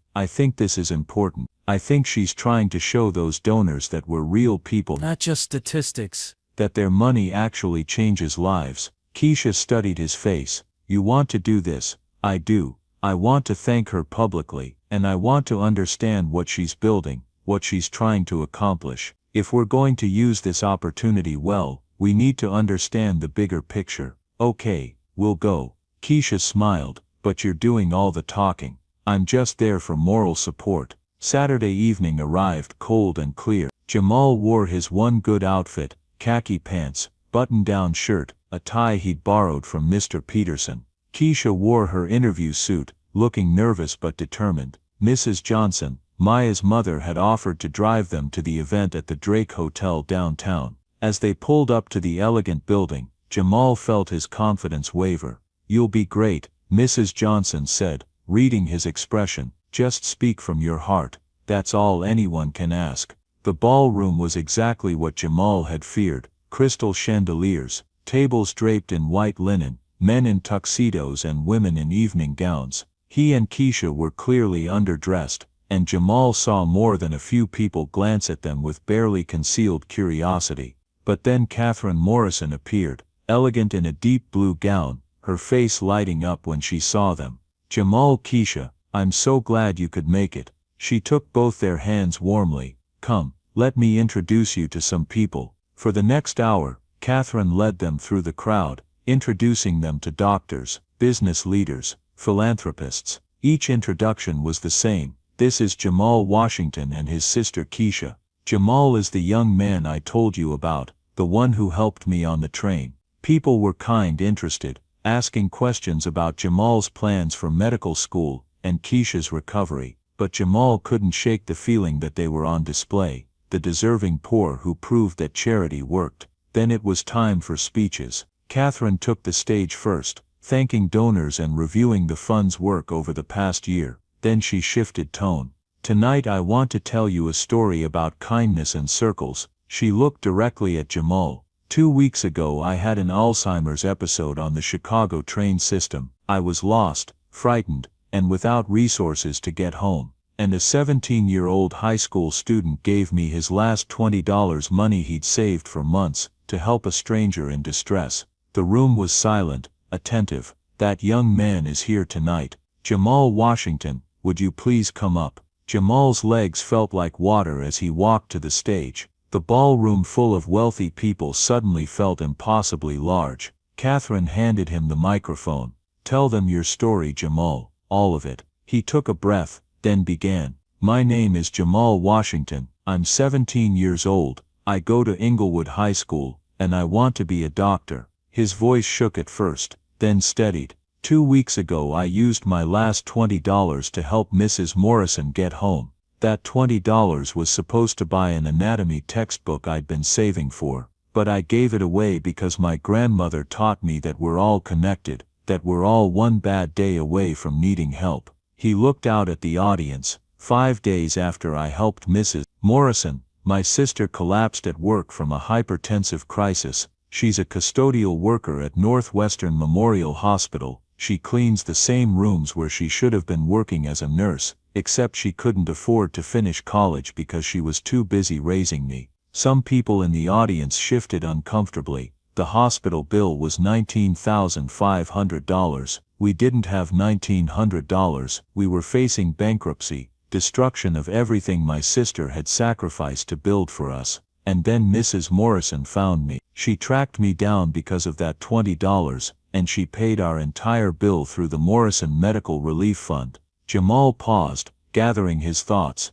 [SPEAKER 1] this is important. I think she's trying to show those donors that we're real people.
[SPEAKER 2] Not just statistics.
[SPEAKER 1] That their money actually changes lives. Keisha studied his face. You want to do this? I do. I want to thank her publicly, and I want to understand what she's building, what she's trying to accomplish. If we're going to use this opportunity well, we need to understand the bigger picture. Okay, we'll go. Keisha smiled, but you're doing all the talking. I'm just there for moral support. Saturday evening arrived cold and clear. Jamal wore his one good outfit, khaki pants, button-down shirt, a tie he'd borrowed from Mr. Peterson. Keisha wore her interview suit, looking nervous but determined. Mrs. Johnson, Maya's mother, had offered to drive them to the event at the Drake Hotel downtown. As they pulled up to the elegant building, Jamal felt his confidence waver. You'll be great, Mrs. Johnson said, reading his expression. Just speak from your heart. That's all anyone can ask. The ballroom was exactly what Jamal had feared. Crystal chandeliers, tables draped in white linen, men in tuxedos and women in evening gowns. He and Keisha were clearly underdressed, and Jamal saw more than a few people glance at them with barely concealed curiosity. But then Catherine Morrison appeared, elegant in a deep blue gown, her face lighting up when she saw them. Jamal, Keisha, I'm so glad you could make it. She took both their hands warmly. Come, let me introduce you to some people. For the next hour, Catherine led them through the crowd, introducing them to doctors, business leaders, philanthropists. Each introduction was the same. This is Jamal Washington and his sister Keisha. Jamal is the young man I told you about, the one who helped me on the train. People were kind, interested, asking questions about Jamal's plans for medical school and Keisha's recovery, but Jamal couldn't shake the feeling that they were on display, the deserving poor who proved that charity worked. Then it was time for speeches. Catherine took the stage first, thanking donors and reviewing the fund's work over the past year. Then she shifted tone. Tonight I want to tell you a story about kindness and circles. She looked directly at Jamal. 2 weeks ago I had an Alzheimer's episode on the Chicago train system. I was lost, frightened, and without resources to get home. And a 17-year-old high school student gave me his last $20 money he'd saved for months to help a stranger in distress. The room was silent, attentive. That young man is here tonight. Jamal Washington, would you please come up? Jamal's legs felt like water as he walked to the stage. The ballroom full of wealthy people suddenly felt impossibly large. Catherine handed him the microphone. Tell them your story, Jamal. All of it. He took a breath, then began. My name is Jamal Washington. I'm 17 years old. I go to Inglewood High School, and I want to be a doctor. His voice shook at first, then steadied. 2 weeks ago I used my last $20 to help Mrs. Morrison get home. That $20 was supposed to buy an anatomy textbook I'd been saving for, but I gave it away because my grandmother taught me that we're all connected, that we're all one bad day away from needing help. He looked out at the audience. 5 days after I helped Mrs. Morrison, my sister collapsed at work from a hypertensive crisis. She's a custodial worker at Northwestern Memorial Hospital. She cleans the same rooms where she should have been working as a nurse. except she couldn't afford to finish college because she was too busy raising me. Some people in the audience shifted uncomfortably. The hospital bill was $19,500. We didn't have $1,900. We were facing bankruptcy, destruction of everything my sister had sacrificed to build for us. And then Mrs. Morrison found me. She tracked me down because of that $20, and she paid our entire bill through the Morrison Medical Relief Fund. Jamal paused, gathering his thoughts.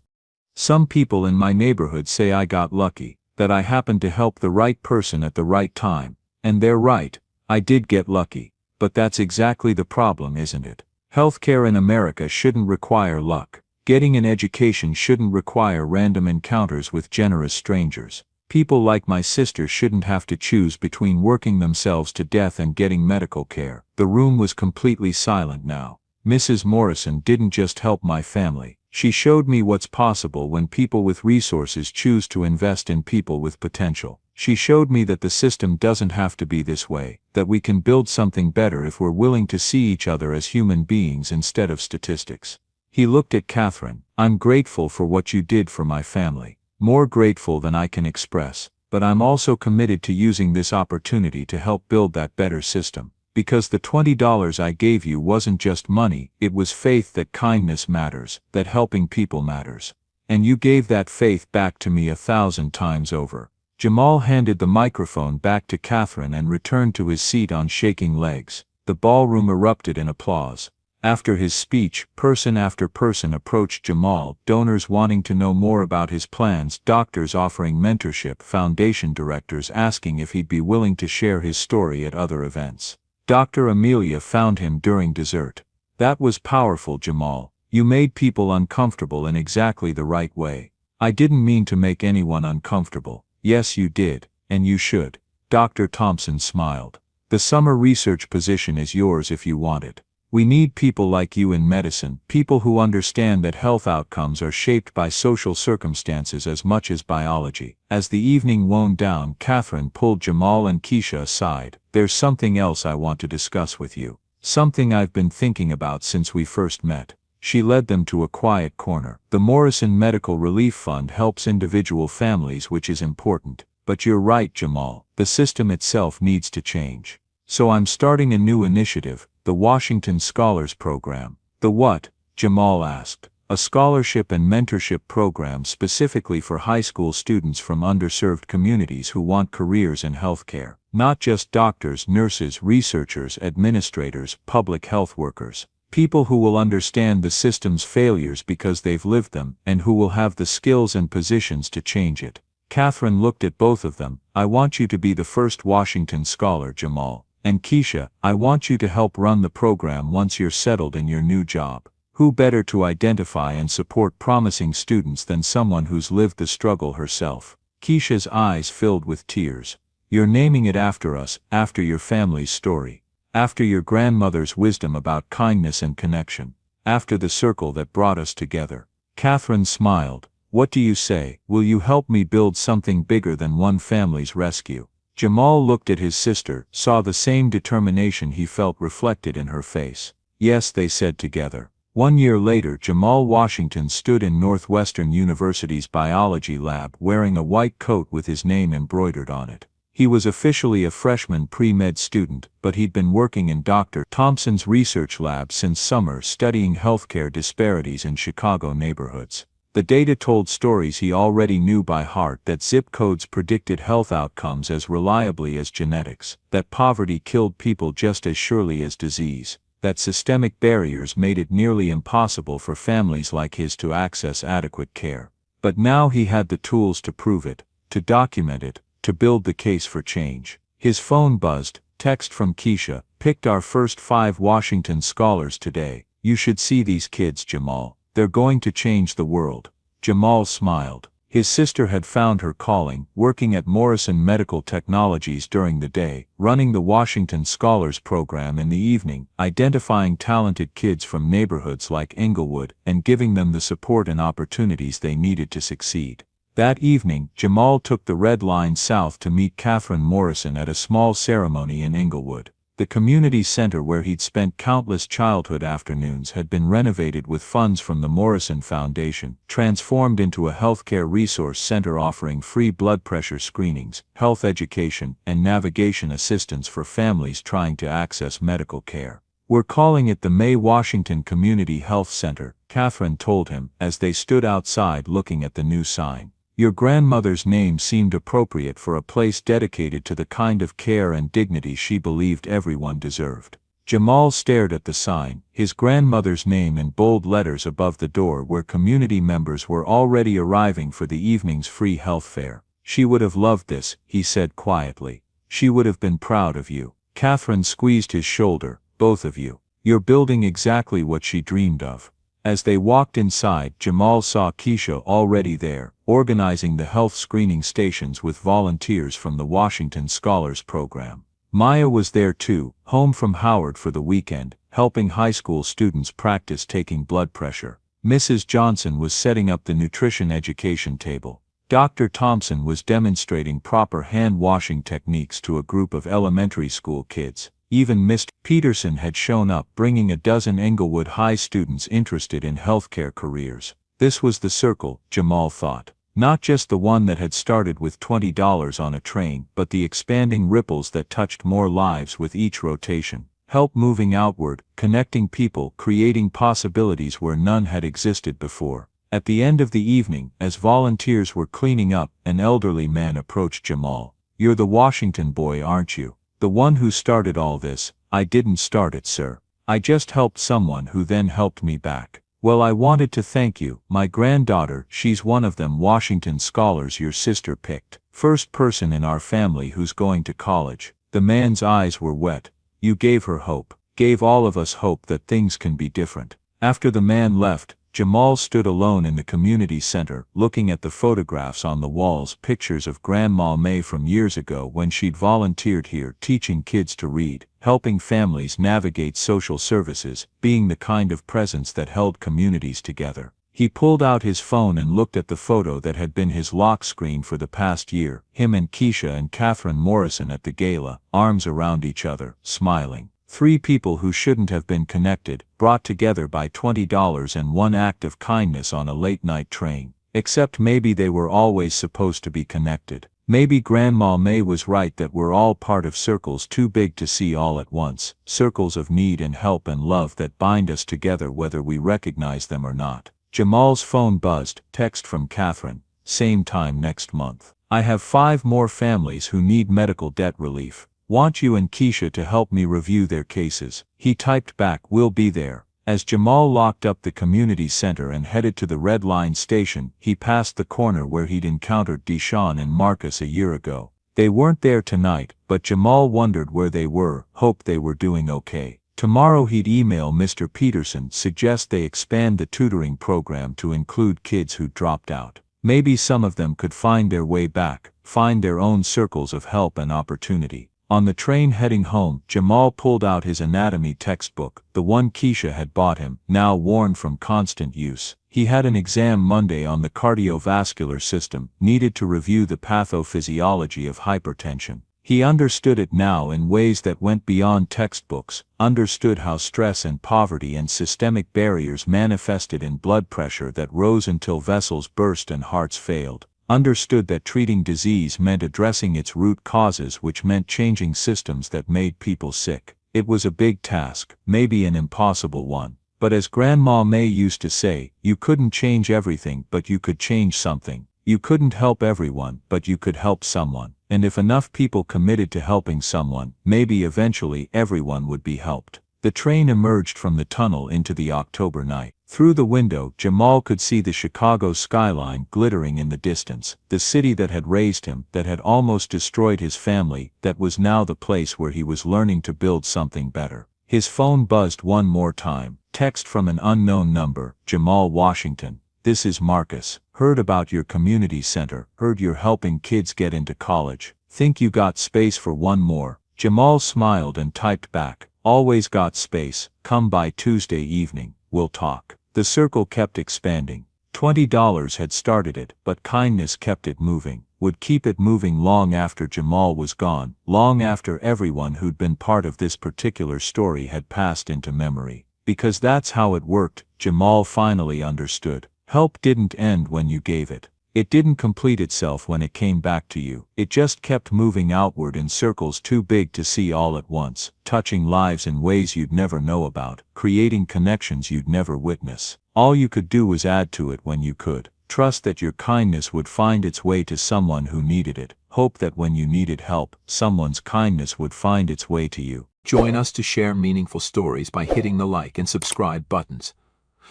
[SPEAKER 1] Some people in my neighborhood say I got lucky, that I happened to help the right person at the right time. And they're right, I did get lucky. But that's exactly the problem, isn't it? Healthcare in America shouldn't require luck. Getting an education shouldn't require random encounters with generous strangers. People like my sister shouldn't have to choose between working themselves to death and getting medical care. The room was completely silent now. Mrs. Morrison didn't just help my family. She showed me what's possible when people with resources choose to invest in people with potential. She showed me that the system doesn't have to be this way, that we can build something better if we're willing to see each other as human beings instead of statistics. He looked at Catherine. I'm grateful for what you did for my family. More grateful than I can express, but I'm also committed to using this opportunity to help build that better system. Because the $20 I gave you wasn't just money, it was faith that kindness matters, that helping people matters. And you gave that faith back to me 1,000 times over. Jamal handed the microphone back to Catherine and returned to his seat on shaking legs. The ballroom erupted in applause. After his speech, person after person approached Jamal, donors wanting to know more about his plans, doctors offering mentorship, foundation directors asking if he'd be willing to share his story at other events. Dr. Amelia found him during dessert. That was powerful, Jamal. You made people uncomfortable in exactly the right way. I didn't mean to make anyone uncomfortable. Yes, you did, and you should. Dr. Thompson smiled. The summer research position is yours if you want it. We need people like you in medicine, people who understand that health outcomes are shaped by social circumstances as much as biology. As the evening wound down, Catherine pulled Jamal and Keisha aside. There's something else I want to discuss with you. Something I've been thinking about since we first met. She led them to a quiet corner. The Morrison Medical Relief Fund helps individual families, which is important. But you're right, Jamal. The system itself needs to change. So I'm starting a new initiative. The Washington Scholars Program. The what? Jamal asked. A scholarship and mentorship program specifically for high school students from underserved communities who want careers in healthcare. Not just doctors, nurses, researchers, administrators, public health workers. People who will understand the system's failures because they've lived them, and who will have the skills and positions to change it. Catherine looked at both of them. I want you to be the first Washington Scholar, Jamal. And Keisha, I want you to help run the program once you're settled in your new job. Who better to identify and support promising students than someone who's lived the struggle herself? Keisha's eyes filled with tears. You're naming it after us, after your family's story. After your grandmother's wisdom about kindness and connection. After the circle that brought us together. Catherine smiled. What do you say? Will you help me build something bigger than one family's rescue? Jamal looked at his sister, saw the same determination he felt reflected in her face. Yes, they said together. 1 year later, Jamal Washington stood in Northwestern University's biology lab wearing a white coat with his name embroidered on it. He was officially a freshman pre-med student, but he'd been working in Dr. Thompson's research lab since summer studying healthcare disparities in Chicago neighborhoods. The data told stories he already knew by heart, that zip codes predicted health outcomes as reliably as genetics, that poverty killed people just as surely as disease, that systemic barriers made it nearly impossible for families like his to access adequate care. But now he had the tools to prove it, to document it, to build the case for change. His phone buzzed. Text from Keisha. Picked our first 5 Washington Scholars today. You should see these kids, Jamal. They're going to change the world. Jamal smiled. His sister had found her calling, working at Morrison Medical Technologies during the day, running the Washington Scholars Program in the evening, identifying talented kids from neighborhoods like Englewood, and giving them the support and opportunities they needed to succeed. That evening, Jamal took the Red Line south to meet Catherine Morrison at a small ceremony in Englewood. The community center where he'd spent countless childhood afternoons had been renovated with funds from the Morrison Foundation, transformed into a healthcare resource center offering free blood pressure screenings, health education, and navigation assistance for families trying to access medical care. "We're calling it the May Washington Community Health Center," Catherine told him as they stood outside looking at the new sign. "Your grandmother's name seemed appropriate for a place dedicated to the kind of care and dignity she believed everyone deserved." Jamal stared at the sign, his grandmother's name in bold letters above the door where community members were already arriving for the evening's free health fair. "She would have loved this," he said quietly. "She would have been proud of you." Catherine squeezed his shoulder. "Both of you. You're building exactly what she dreamed of." As they walked inside, Jamal saw Keisha already there, organizing the health screening stations with volunteers from the Washington Scholars Program. Maya was there too, home from Howard for the weekend, helping high school students practice taking blood pressure. Mrs. Johnson was setting up the nutrition education table. Dr. Thompson was demonstrating proper hand-washing techniques to a group of elementary school kids. Even Mr. Peterson had shown up bringing a dozen Englewood High students interested in healthcare careers. This was the circle, Jamal thought. Not just the one that had started with $20 on a train, but the expanding ripples that touched more lives with each rotation. Help moving outward, connecting people, creating possibilities where none had existed before. At the end of the evening, as volunteers were cleaning up, an elderly man approached Jamal. "You're the Washington boy, aren't you? The one who started all this?" "I didn't start it, sir. I just helped someone who then helped me back." "Well, I wanted to thank you. My granddaughter, she's one of them Washington scholars your sister picked. First person in our family who's going to college." The man's eyes were wet. "You gave her hope. Gave all of us hope that things can be different." After the man left, Jamal stood alone in the community center, looking at the photographs on the walls, pictures of Grandma May from years ago when she'd volunteered here teaching kids to read, helping families navigate social services, being the kind of presence that held communities together. He pulled out his phone and looked at the photo that had been his lock screen for the past year, him and Keisha and Catherine Morrison at the gala, arms around each other, smiling. Three people who shouldn't have been connected, brought together by $20 and one act of kindness on a late-night train. Except maybe they were always supposed to be connected. Maybe Grandma May was right that we're all part of circles too big to see all at once, circles of need and help and love that bind us together whether we recognize them or not. Jamal's phone buzzed, text from Catherine, "Same time next month. I have 5 more families who need medical debt relief. Want you and Keisha to help me review their cases." He typed back, "We'll be there." As Jamal locked up the community center and headed to the Red Line station, he passed the corner where he'd encountered Deshawn and Marcus a year ago. They weren't there tonight, but Jamal wondered where they were, hoped they were doing okay. Tomorrow he'd email Mr. Peterson, suggest they expand the tutoring program to include kids who dropped out. Maybe some of them could find their way back, find their own circles of help and opportunity. On the train heading home, Jamal pulled out his anatomy textbook, the one Keisha had bought him, now worn from constant use. He had an exam Monday on the cardiovascular system, needed to review the pathophysiology of hypertension. He understood it now in ways that went beyond textbooks, understood how stress and poverty and systemic barriers manifested in blood pressure that rose until vessels burst and hearts failed. Understood that treating disease meant addressing its root causes, which meant changing systems that made people sick. It was a big task, maybe an impossible one. But as Grandma May used to say, you couldn't change everything, but you could change something. You couldn't help everyone, but you could help someone. And if enough people committed to helping someone, maybe eventually everyone would be helped. The train emerged from the tunnel into the October night. Through the window, Jamal could see the Chicago skyline glittering in the distance, the city that had raised him, that had almost destroyed his family, that was now the place where he was learning to build something better. His phone buzzed one more time, text from an unknown number, "Jamal Washington. This is Marcus. Heard about your community center, heard you're helping kids get into college. Think you got space for one more?" Jamal smiled and typed back, "Always got space, come by Tuesday evening, we'll talk." The circle kept expanding. $20 had started it, but kindness kept it moving. would keep it moving long after Jamal was gone, long after everyone who'd been part of this particular story had passed into memory. Because that's how it worked, Jamal finally understood. Help didn't end when you gave it. It didn't complete itself when it came back to you. It just kept moving outward in circles too big to see all at once, touching lives in ways you'd never know about, creating connections you'd never witness. All you could do was add to it when you could. Trust that your kindness would find its way to someone who needed it. Hope that when you needed help, someone's kindness would find its way to you.
[SPEAKER 3] Join us to share meaningful stories by hitting the like and subscribe buttons.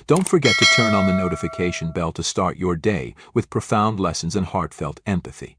[SPEAKER 3] Don't forget to turn on the notification bell to start your day with profound lessons and heartfelt empathy.